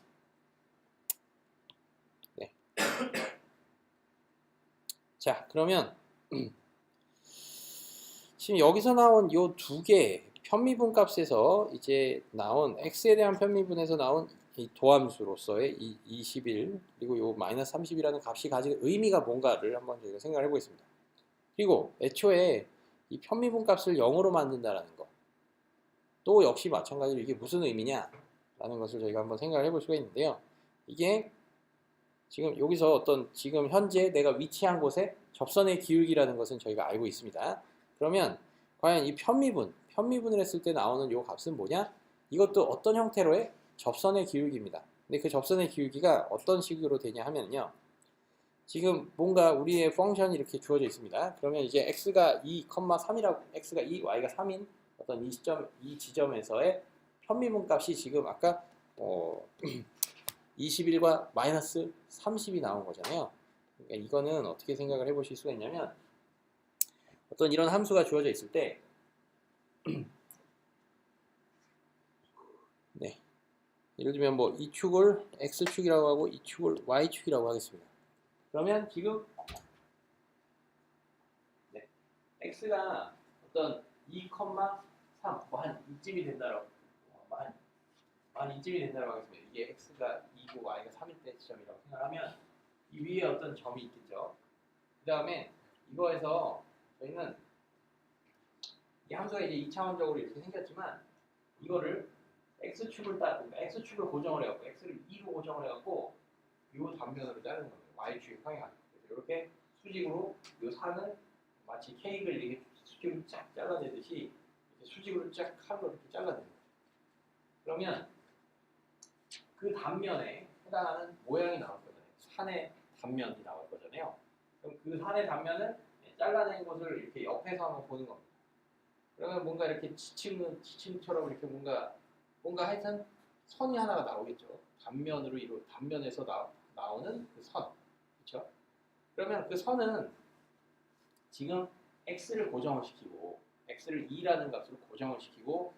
네. 자, 그러면 지금 여기서 나온 요 두 개 편미분 값에서 이제 나온 x에 대한 편미분에서 나온 이 도함수로서의 이 21 그리고 요 마이너스 30이라는 값이 가진 의미가 뭔가를 한번 저희가 생각을 해보겠습니다. 그리고 애초에 이 편미분 값을 0으로 만든다라는 거 또 역시 마찬가지로 이게 무슨 의미냐 라는 것을 저희가 한번 생각을 해볼 수가 있는데요. 이게 지금 여기서 어떤 지금 현재 내가 위치한 곳에 접선의 기울기라는 것은 저희가 알고 있습니다. 그러면 과연 이 편미분을 했을 때 나오는 이 값은 뭐냐? 이것도 어떤 형태로의 접선의 기울기입니다. 근데 그 접선의 기울기가 어떤 식으로 되냐 하면요. 지금 뭔가 우리의 펑션이 이렇게 주어져 있습니다. 그러면 이제 x가 2,3이라고 x가 2, y가 3인 어떤 이 지점에서의 편미분 값이 지금 아까 21과 마이너스 30이 나온 거잖아요. 그러니까 이거는 어떻게 생각을 해보실 수가 있냐면 어떤 이런 함수가 주어져 있을 때 네. 예를 들면 뭐 이 축을 x축이라고 하고 이 축을 y축이라고 하겠습니다. 그러면 지금 네. x가 어떤 2,3 뭐 한 이쯤이 된다라고 한 이쯤이 된다고 하겠습니다. 이게 x가 2고 y가 3일 때 지점이라고 생각하면 이 위에 어떤 점이 있겠죠. 그 다음에 이거에서 저희는 이 함수가 이제 2차원적으로 이렇게 생겼지만 이거를 x축을 x축을 고정을 해갖고 x를 2로 고정을 해갖고 이 단면으로 자르는 겁니다. y축이 평행하게. 그래서 이렇게 수직으로 이 산을 마치 케이크를 이렇게 수직으로 쫙 잘라내듯이 이렇게 수직으로 쫙 칼로 이렇게 잘라내는 거죠. 그러면 그 단면에 해당하는 모양이 나올 거잖아요. 산의 단면이 나올 거잖아요. 그럼 그 산의 단면을 잘라낸 것을 이렇게 옆에서 한번 보는 겁니다. 그러면 뭔가 이렇게 지층처럼 이렇게 뭔가 하여튼 선이 하나가 나오겠죠. 단면에서 나오는 그 선. 그렇죠? 그러면 그 선은 지금 x를 고정을 시키고 x를 2라는 값으로 고정을 시키고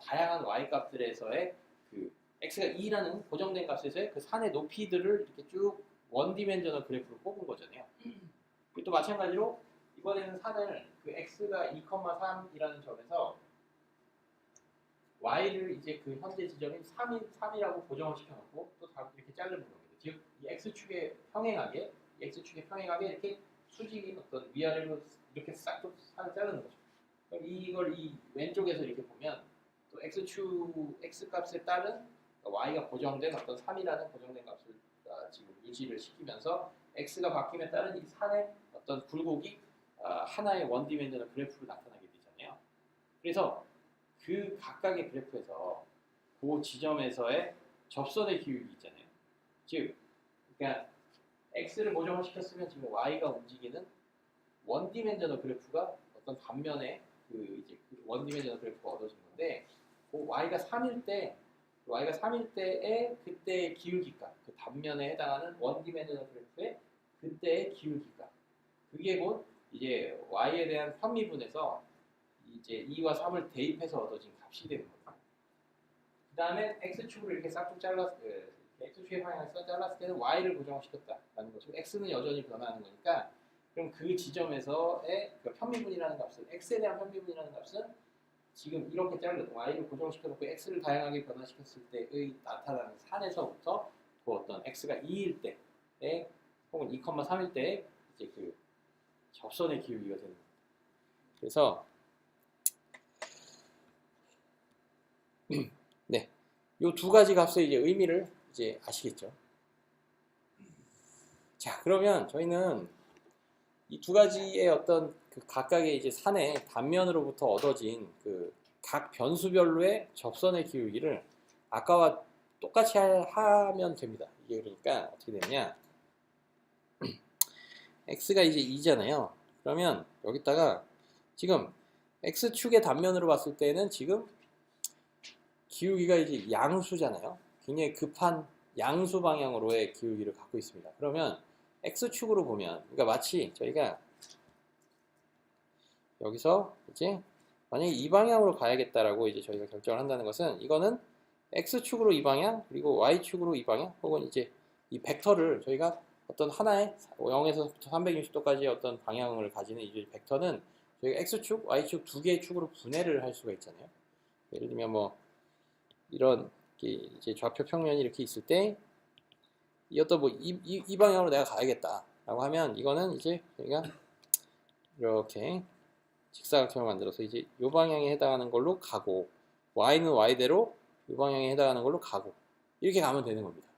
다양한 y 값들에서의 그 x가 2라는 고정된 값에서의 그 산의 높이들을 이렇게 쭉 원디멘저널 그래프로 뽑은 거잖아요. 또 마찬가지로 이번에는 산을 그 x가 2,3이라는 점에서 y를 이제 그 현재 지점인 3이라고 고정을 시켜놓고 또 다 이렇게 자르는 겁니다. 즉, 이 x축에 평행하게, 이렇게 수직인 어떤 위아래로 이렇게 싹 자르는 거죠. 그럼 이걸 이 왼쪽에서 이렇게 보면 또 x축, x값에 따른 y가 고정된 어떤 3이라는 고정된 값을 지금 유지를 시키면서 x가 바뀜에 따른 이 산의 어떤 굴곡이 하나의 원디멘전al 그래프로 나타나게 되잖아요. 그래서 그 각각의 그래프에서 그 지점에서의 접선의 기울기 있잖아요. 즉, 그러니까 x를 고정을 시켰으면 지금 y가 움직이는 원디멘전al 그래프가 어떤 단면에 이제 그 원디멘전al 그래프가 얻어진 건데, 그 y가 3일 때의 그때의 기울기값, 그 단면에 해당하는 원디멘전al 그래프의 그때의 기울기값, 그게 곧 이제 y에 대한 편미분에서 이제 2와 3을 대입해서 얻어진 값이 되는 겁니다. 그 다음에 x축으로 이렇게 싹둑 x축의 방향에서 잘랐을 때는 y를 고정시켰다라는 거죠. x는 여전히 변화하는 거니까, 그럼 그 지점에서의 그 편미분이라는 값은, x에 대한 편미분이라는 값은 지금 이렇게 자른 y를 고정시켜놓고 x를 다양하게 변화시켰을 때의 나타나는 산에서부터 그 어떤 x가 2일 때에 혹은 2,3일 때에 이제 그 접선의 기울기가 되는 겁니다. 그래서 네, 이 두 가지 값의 이제 의미를 이제 아시겠죠? 자, 그러면 저희는 이 두 가지의 어떤 그 각각의 이제 산의 단면으로부터 얻어진 그 각 변수별로의 접선의 기울기를 아까와 똑같이 하면 됩니다. 이게 그러니까 어떻게 되냐? x가 이제 2잖아요. 그러면 여기다가 지금 x축의 단면으로 봤을 때는 지금 기울기가 이제 양수잖아요. 굉장히 급한 양수 방향으로의 기울기를 갖고 있습니다. 그러면 x축으로 보면, 그러니까 마치 저희가 여기서 이제 만약에 이 방향으로 가야겠다라고 이제 저희가 결정을 한다는 것은, 이거는 x축으로 이 방향, 그리고 y축으로 이 방향, 혹은 이제 이 벡터를 저희가 어떤 하나의 0에서 360도까지의 어떤 방향을 가지는 이 벡터는 저희가 x축, y축 두 개의 축으로 분해를 할 수가 있잖아요. 예를 들면 뭐 이런 이제 좌표 평면이 이렇게 있을 때 이 어떤 뭐 이 방향으로 내가 가야겠다라고 하면, 이거는 이제 저희가 이렇게 직사각형을 만들어서 이제 이 방향에 해당하는 걸로 가고, y는 y대로 이 방향에 해당하는 걸로 가고, 이렇게 가면 되는 겁니다.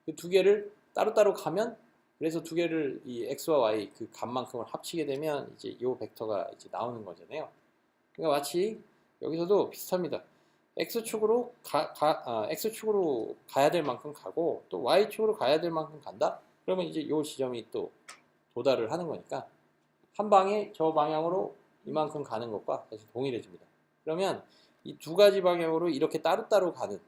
그 두 개를 따로따로 가면, 그래서 두 개를 이 x와 y 그 값만큼을 합치게 되면 이제 이 벡터가 이제 나오는 거잖아요. 그러니까 마치 여기서도 비슷합니다. x축으로 x축으로 가야 될 만큼 가고, 또 y축으로 가야 될 만큼 간다. 그러면 이제 이 지점이 또 도달을 하는 거니까 한 방에 저 방향으로 이만큼 가는 것과 다시 동일해집니다. 그러면 이 두 가지 방향으로 이렇게 따로따로 가는,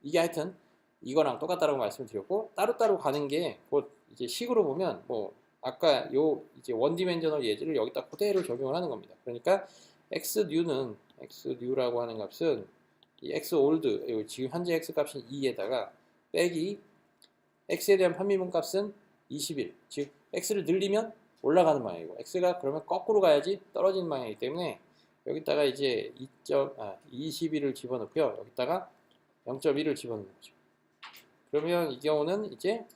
이게 하여튼 이거랑 똑같다라고 말씀을 드렸고, 따로따로 가는 게 곧 이제 식으로 보면 뭐 아까 요 이제 원디멘저널 예제를 여기다 그대로 적용을 하는 겁니다. 그러니까 xnew라고 하는 값은 이 xold, 지금 현재 x 값인 2에다가 빼기 x에 대한 편미분 값은 21, 즉 x를 늘리면 올라가는 방향이고, x가 그러면 거꾸로 가야지 떨어지는 방향이기 때문에 여기다가 이제 21을 집어넣고요. 여기다가 0.1을 집어넣는 거죠. 그러면 이 경우는 이제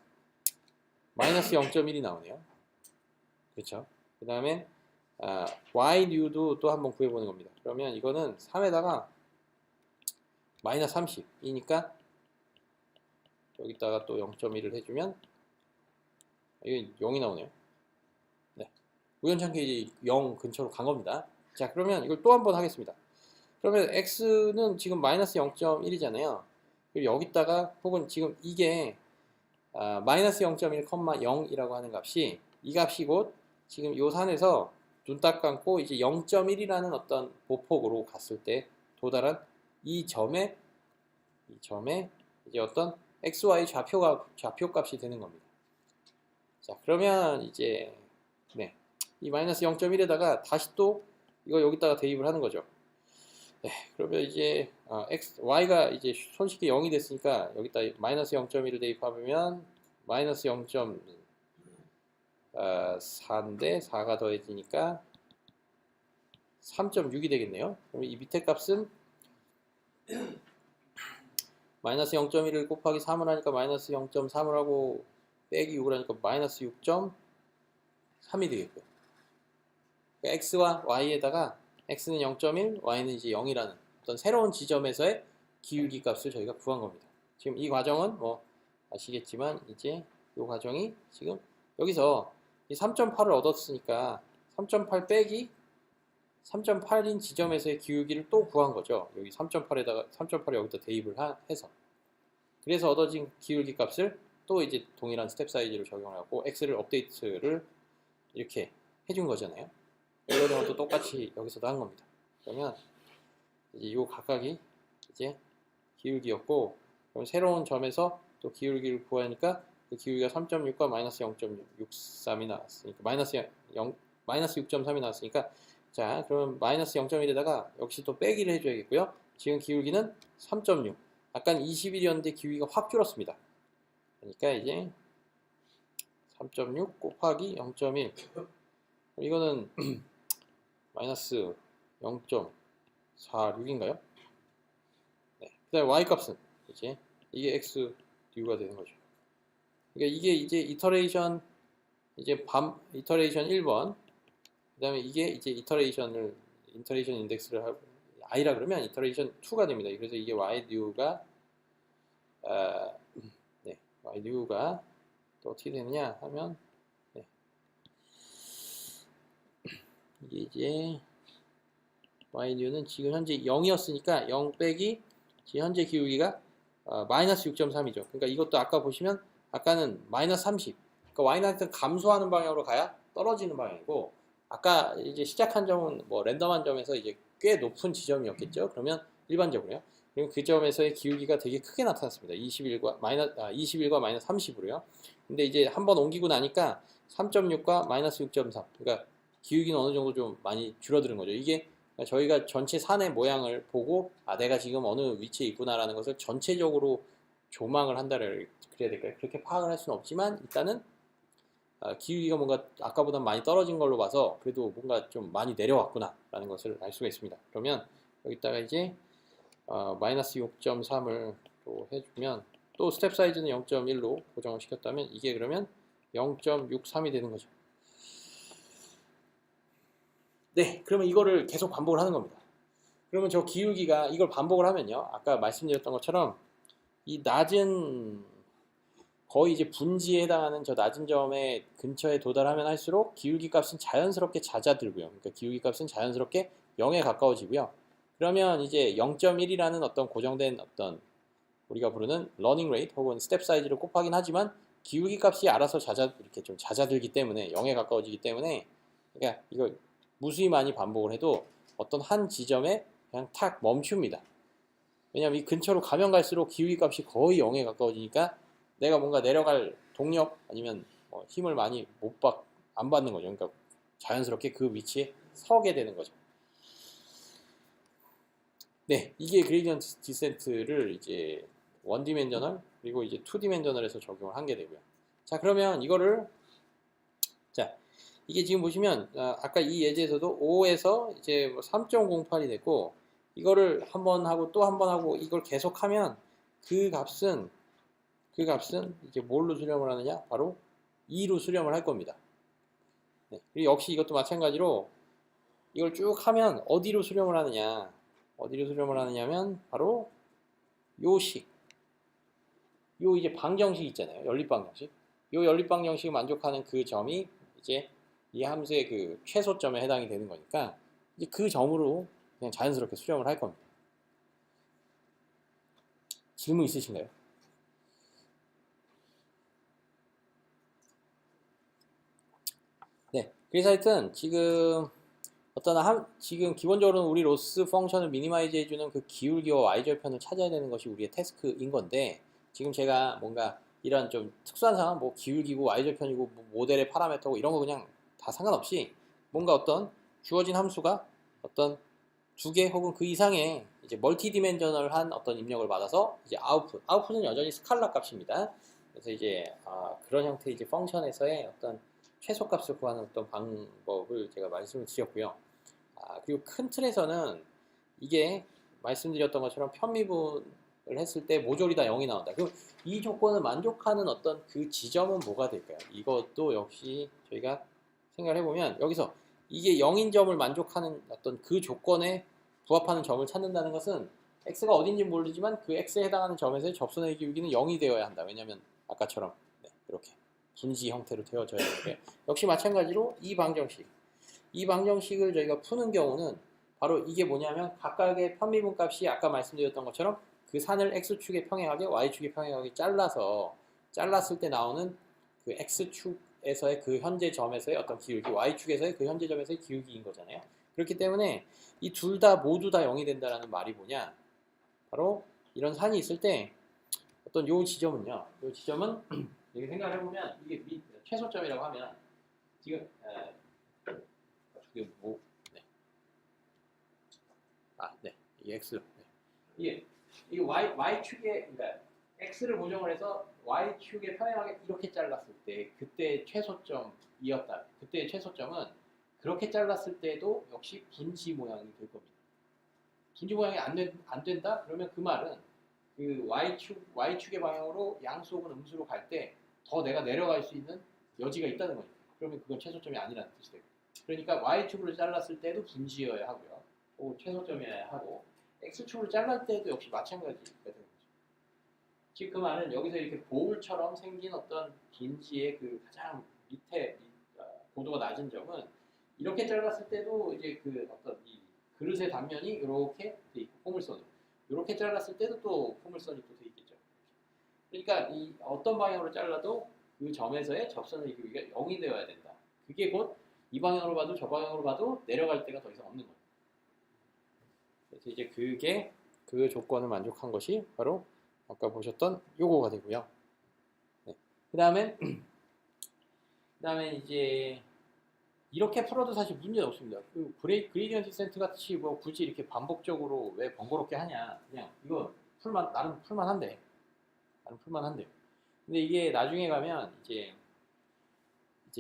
마이너스 0.1이 나오네요. 그렇죠? 그 다음에 y new도 또 한번 구해보는 겁니다. 그러면 이거는 3에다가 마이너스 30이니까 여기다가 또 0.1을 해주면 이게 0이 나오네요. 네, 우연찮게 이제 0 근처로 간 겁니다. 자, 그러면 이걸 또 한번 하겠습니다. 그러면 x는 지금 마이너스 0.1이잖아요. 그리고 여기다가 혹은 지금 이게 마이너스 0.1,0이라고 하는 값이, 이 값이 곧 지금 요 산에서 눈 딱 감고 이제 0.1이라는 어떤 보폭으로 갔을 때 도달한 이 점에 이제 어떤 xy 좌표값이 되는 겁니다. 자, 그러면 이제 이 마이너스 0.1에다가 다시 또 이거 여기다가 대입을 하는 거죠. 그러면 이제 y가 이제 손쉽게 0이 됐으니까 여기다 마이너스 0.1을 대입하면 마이너스 0.4인데 4가 더해지니까 3.6이 되겠네요. 그럼 이 밑에 값은 마이너스 0.1을 곱하기 3을 하니까 마이너스 0.3을 하고 빼기 6을 하니까 마이너스 6.3이 되겠고요. 그러니까 x와 y에다가 x는 0.1, y는 이제 0이라는 어떤 새로운 지점에서의 기울기 값을 저희가 구한 겁니다. 지금 이 과정은 뭐 아시겠지만 이제 이 과정이 지금 여기서 이 3.8을 얻었으니까 3.8 빼기 3.8인 지점에서의 기울기를 또 구한 거죠. 여기 3.8에다가 3.8을 여기다 대입을 해서 그래서 얻어진 기울기 값을 또 이제 동일한 스텝 사이즈로 적용하고 x를 업데이트를 이렇게 해준 거잖아요. 이 과정도 똑같이 여기서도 한 겁니다. 그러면 이제 이 각각이 이제 기울기였고, 그럼 새로운 점에서 또 기울기를 구하니까 그 기울기가 3.6과 마이너스 0.63이 나왔으니까 마이너스 6.3이 나왔으니까 자, 그러면 마이너스 0.1에다가 역시 또 빼기를 해줘야겠고요. 지금 기울기는 3.6. 아까 21이었는데 기울기가 확 줄었습니다. 그러니까 이제 3.6 곱하기 0.1. 이거는 마이너스 0.46인가요? 네. 그 다음에 y 값은 이제 이게 x 듀가 되는 거죠. 그러니까 이게 이제 이터레이션 1번, 그 다음에 이게 이제 이터레이션 인덱스를 하고 i라 그러면 이터레이션 2가 됩니다. 그래서 이게 y 듀가 네, y 듀가 또 어떻게 되느냐 하면 네. 이게 이제 y 듀는 지금 현재 0이었으니까 0 빼기 지금 현재 기울기가 마이너스 6.3이죠. 그러니까 이것도 아까 보시면 아까는 마이너스 30. 그러니까 y는 감소하는 방향으로 가야 떨어지는 방향이고, 아까 이제 시작한 점은 뭐 랜덤한 점에서 이제 꽤 높은 지점이었겠죠. 그러면 일반적으로요. 그럼 그 점에서의 기울기가 되게 크게 나타났습니다. 21과 마이너스 30으로요. 근데 이제 한번 옮기고 나니까 3.6과 마이너스 6.3. 그러니까 기울기는 어느 정도 좀 많이 줄어드는 거죠. 이게 저희가 전체 산의 모양을 보고 내가 지금 어느 위치에 있구나라는 것을 전체적으로 조망을 한다를 그래야 될까요? 그렇게 파악을 할 수는 없지만 일단은 기울기가 뭔가 아까보다 많이 떨어진 걸로 봐서 그래도 뭔가 좀 많이 내려왔구나 라는 것을 알 수가 있습니다. 그러면 여기다가 이제 마이너스 6.3을 또 해주면 또 스텝 사이즈는 0.1로 고정을 시켰다면 이게 그러면 0.63이 되는 거죠. 네, 그러면 이거를 계속 반복을 하는 겁니다. 그러면 저 기울기가 이걸 반복을 하면요, 아까 말씀드렸던 것처럼 이 낮은 거의 이제 분지에 해당하는 저 낮은 점의 근처에 도달하면 할수록 기울기 값은 자연스럽게 잦아들고요. 그러니까 기울기 값은 자연스럽게 0에 가까워지고요. 그러면 이제 0.1이라는 어떤 고정된 어떤 우리가 부르는 러닝 레이트 혹은 스텝 사이즈를 곱하긴 하지만 기울기 값이 알아서 이렇게 좀 잦아들기 때문에 0에 가까워지기 때문에, 그러니까 이걸 무수히 많이 반복을 해도 어떤 한 지점에 그냥 탁 멈춥니다. 왜냐하면 이 근처로 가면 갈수록 기울기 값이 거의 0에 가까워지니까 내가 뭔가 내려갈 동력 아니면 뭐 힘을 많이 안 받는 거죠. 그러니까 자연스럽게 그 위치에 서게 되는 거죠. 네, 이게 그레디언트 디센트를 이제 원 디멘저널 그리고 이제 투 디멘저널에서 적용을 한 게 되고요. 자, 그러면 이거를 자, 이게 지금 보시면 아까 이 예제에서도 5에서 이제 3.08이 됐고, 이거를 한 번 하고 또 한 번 하고 이걸 계속하면 그 값은 이제 뭘로 수렴을 하느냐? 바로 2로 수렴을 할 겁니다. 네, 그리고 역시 이것도 마찬가지로 이걸 쭉 하면 어디로 수렴을 하느냐? 어디로 수렴을 하느냐면 바로 요 이제 방정식 있잖아요. 연립방정식. 요 연립방정식을 만족하는 그 점이 이제 이 함수의 그 최소점에 해당이 되는 거니까 이제 그 점으로 그냥 자연스럽게 수렴을 할 겁니다. 질문 있으신가요? 네. 그래서 하여튼 지금 지금 기본적으로는 우리 로스 펑션을 미니마이즈 해주는 그 기울기와 y절편을 찾아야 되는 것이 우리의 태스크인 건데, 지금 제가 뭔가 이런 좀 특수한 상황, 뭐 기울기고 y절편이고 뭐 모델의 파라미터고 이런 거 그냥 다 상관없이 뭔가 어떤 주어진 함수가 어떤 두 개 혹은 그 이상의 이제 멀티 디멘저널한 어떤 입력을 받아서 이제 아웃풋은 여전히 스칼라 값입니다. 그래서 이제 그런 형태의 이제 펑션에서의 어떤 최소값을 구하는 어떤 방법을 제가 말씀을 드렸고요. 그리고 큰 틀에서는 이게 말씀드렸던 것처럼 편미분 했을 때 모조리 다 0이 나온다. 그럼 이 조건을 만족하는 어떤 그 지점은 뭐가 될까요? 이것도 역시 저희가 생각을 해보면 여기서 이게 0인 점을 만족하는 어떤 그 조건에 부합하는 점을 찾는다는 것은 x가 어딘지 모르지만 그 x에 해당하는 점에서의 접선의 기울기는 0이 되어야 한다. 왜냐하면 아까처럼 이렇게 분지 형태로 되어져야 되는데 역시 마찬가지로 이 방정식을 저희가 푸는 경우는 바로 이게 뭐냐면 각각의 편미분 값이 아까 말씀드렸던 것처럼 그 산을 x축에 평행하게 y축에 평행하게 잘랐을 때 나오는 그 x축에서의 그 현재 점에서의 어떤 기울기, y축에서의 그 현재 점에서의 기울기인 거잖아요. 그렇기 때문에 이 둘 다 모두 다 0이 된다는 말이 뭐냐? 바로 이런 산이 있을 때 어떤 요 지점은요. 요 지점은 이렇게 생각을 해보면 이게 최소점이라고 하면 지금 뭐 이게 x 이게 y축에 그러니까 x를 고정을 해서 y축에 평행하게 이렇게 잘랐을 때 그때 최소점이었다. 그때 최소점은 그렇게 잘랐을 때도 역시 분지 모양이 될 겁니다. 분지 모양이 안 된다? 그러면 그 말은 그 y축의 방향으로 양수 혹은 음수로 갈 때 더 내가 내려갈 수 있는 여지가 있다는 거죠. 그러면 그건 최소점이 아니라는 뜻이 되고. 그러니까 y축으로 잘랐을 때도 분지여야 하고요. 또 최소점이어야 하고 x축으로 잘랐을 때도 역시 마찬가지가 되는 거죠. 즉 그 말은 여기서 이렇게 보울처럼 생긴 어떤 분지의 그 가장 밑에 고도가 낮은 점은 이렇게 잘랐을 때도 이제 그 어떤 이 그릇의 단면이 이렇게 돼 있고 포물선으로 이렇게 잘랐을 때도 또 포물선이 또 돼 있겠죠. 그러니까 이 어떤 방향으로 잘라도 그 점에서의 접선의 기울기가 0이 되어야 된다. 그게 곧 이 방향으로 봐도 저 방향으로 봐도 내려갈 데가 더 이상 없는 거예요. 그래서 이제 그게 그 조건을 만족한 것이 바로 아까 보셨던 요거가 되고요. 네. 그다음에 이제 이렇게 풀어도 사실 문제는 없습니다. 그 그레디언트 디센트 같이 뭐 굳이 이렇게 반복적으로 왜 번거롭게 하냐. 그냥 이거 나름 풀만한데. 근데 이게 나중에 가면 이제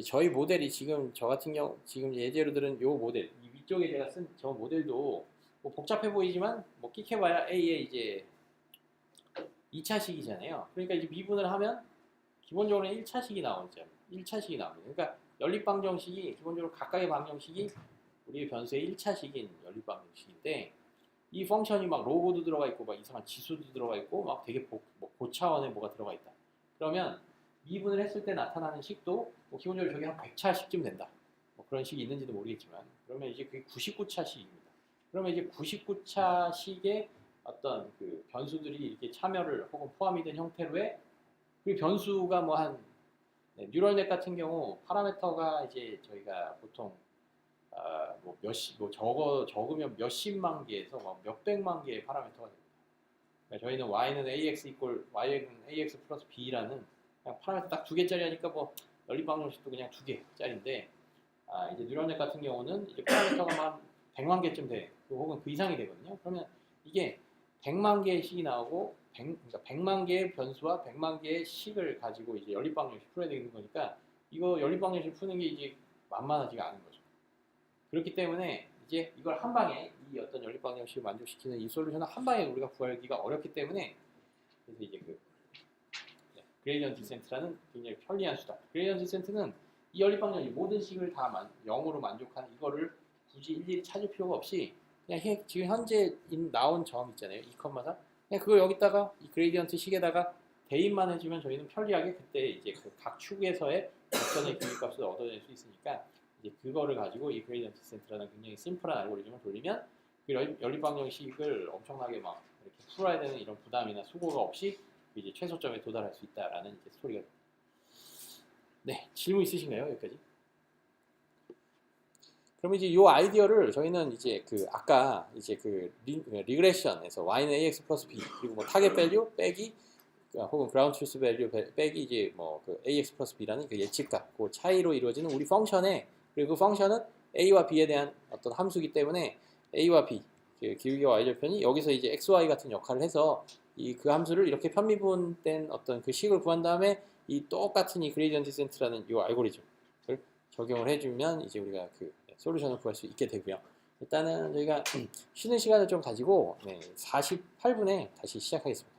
저희 모델이 지금 저 같은 경우 지금 예제로 들은 요 모델 이 위쪽에 제가 쓴 저 모델도 뭐 복잡해 보이지만 뭐 끽해봐야 A의 이제 2차식이잖아요. 그러니까 이제 미분을 하면 기본적으로는 1차식이 나오죠. 1차식이 나옵니다. 그러니까 연립방정식이 기본적으로 각각의 방정식이 우리의 변수의 1차식인 연립방정식인데 이 펑션이 막 로고도 들어가 있고 막 이상한 지수도 들어가 있고 막 되게 고차원의 뭐가 들어가 있다. 그러면 미분을 했을 때 나타나는 식도 뭐 기본적으로 저게 한 100차식쯤 된다. 뭐 그런 식이 있는지도 모르겠지만 그러면 이제 그게 99차식입니다. 그러면 이제 99차식의 어떤 그 변수들이 이렇게 참여를 혹은 포함이 된 형태로의 그 변수가 뭐 한 뉴럴넷 같은 경우 파라미터가 이제 저희가 보통 적으면 몇십만 개에서 몇백만 개의 파라미터가 됩니다. 그러니까 저희는 y는 ax 플러스 b라는 그냥 파라미터 딱 두 개짜리 하니까 뭐 연립방정식도 그냥 두 개짜리인데 이제 뉴럴넷 같은 경우는 이제 파라미터가 한 100만 개쯤 돼. 혹은 그 이상이 되거든요. 그러면 이게 100만 개의 식이 나오고 그러니까 100만 개의 변수와 100만 개의 식을 가지고 이제 연립방정식 풀어야 되는 거니까 이거 연립방정식 푸는 게 이제 만만하지가 않은 거죠. 그렇기 때문에 이제 이걸 한 방에 이 어떤 연립방정식을 만족시키는 이 솔루션을 한 방에 우리가 구하기가 어렵기 때문에 그래서 이제 그레디언트 디센트라는 굉장히 편리한 수단. 그레디언트 디센트는 이 연립방정식 모든 식을 다 0으로 만족하는 이거를 굳이 일일이 찾을 필요가 없이 그냥 지금 현재 나온 점 있잖아요. 2,4 그냥 그걸 여기다가 이 그레디언트 식에다가 대입만 해주면 저희는 편리하게 그때 이제 그 각 축에서의 접선의 기울값을 얻어낼 수 있으니까 이제 그거를 가지고 이 그레디언트 디센트라는 굉장히 심플한 알고리즘을 돌리면 그 연립방정식을 엄청나게 막 이렇게 풀어야 되는 이런 부담이나 수고가 없이 이제 최소점에 도달할 수 있다라는 이제 스토리가 됩니다. 네, 질문 있으신가요? 여기까지? 그럼 이제 이 아이디어를 저희는 이제 그 아까 이제 그 리그레션에서 y는 ax 플러스 b 그리고 뭐 타겟 밸류 빼기 혹은 그라운드 트루스 밸류 빼기 이제 뭐 그 ax 플러스 b라는 그 예측값 그 차이로 이루어지는 우리 펑션에 그리고 그 펑션은 a와 b에 대한 어떤 함수이기 때문에 a와 b 그 기울기와 y절편이 여기서 이제 x, y 같은 역할을 해서 그 함수를 이렇게 편미분된 어떤 그 식을 구한 다음에 이 똑같은 이 그레디언트 디센트라는 이 알고리즘을 적용을 해주면 이제 우리가 그 솔루션을 구할 수 있게 되고요. 일단은 저희가 쉬는 시간을 좀 가지고 48분에 다시 시작하겠습니다.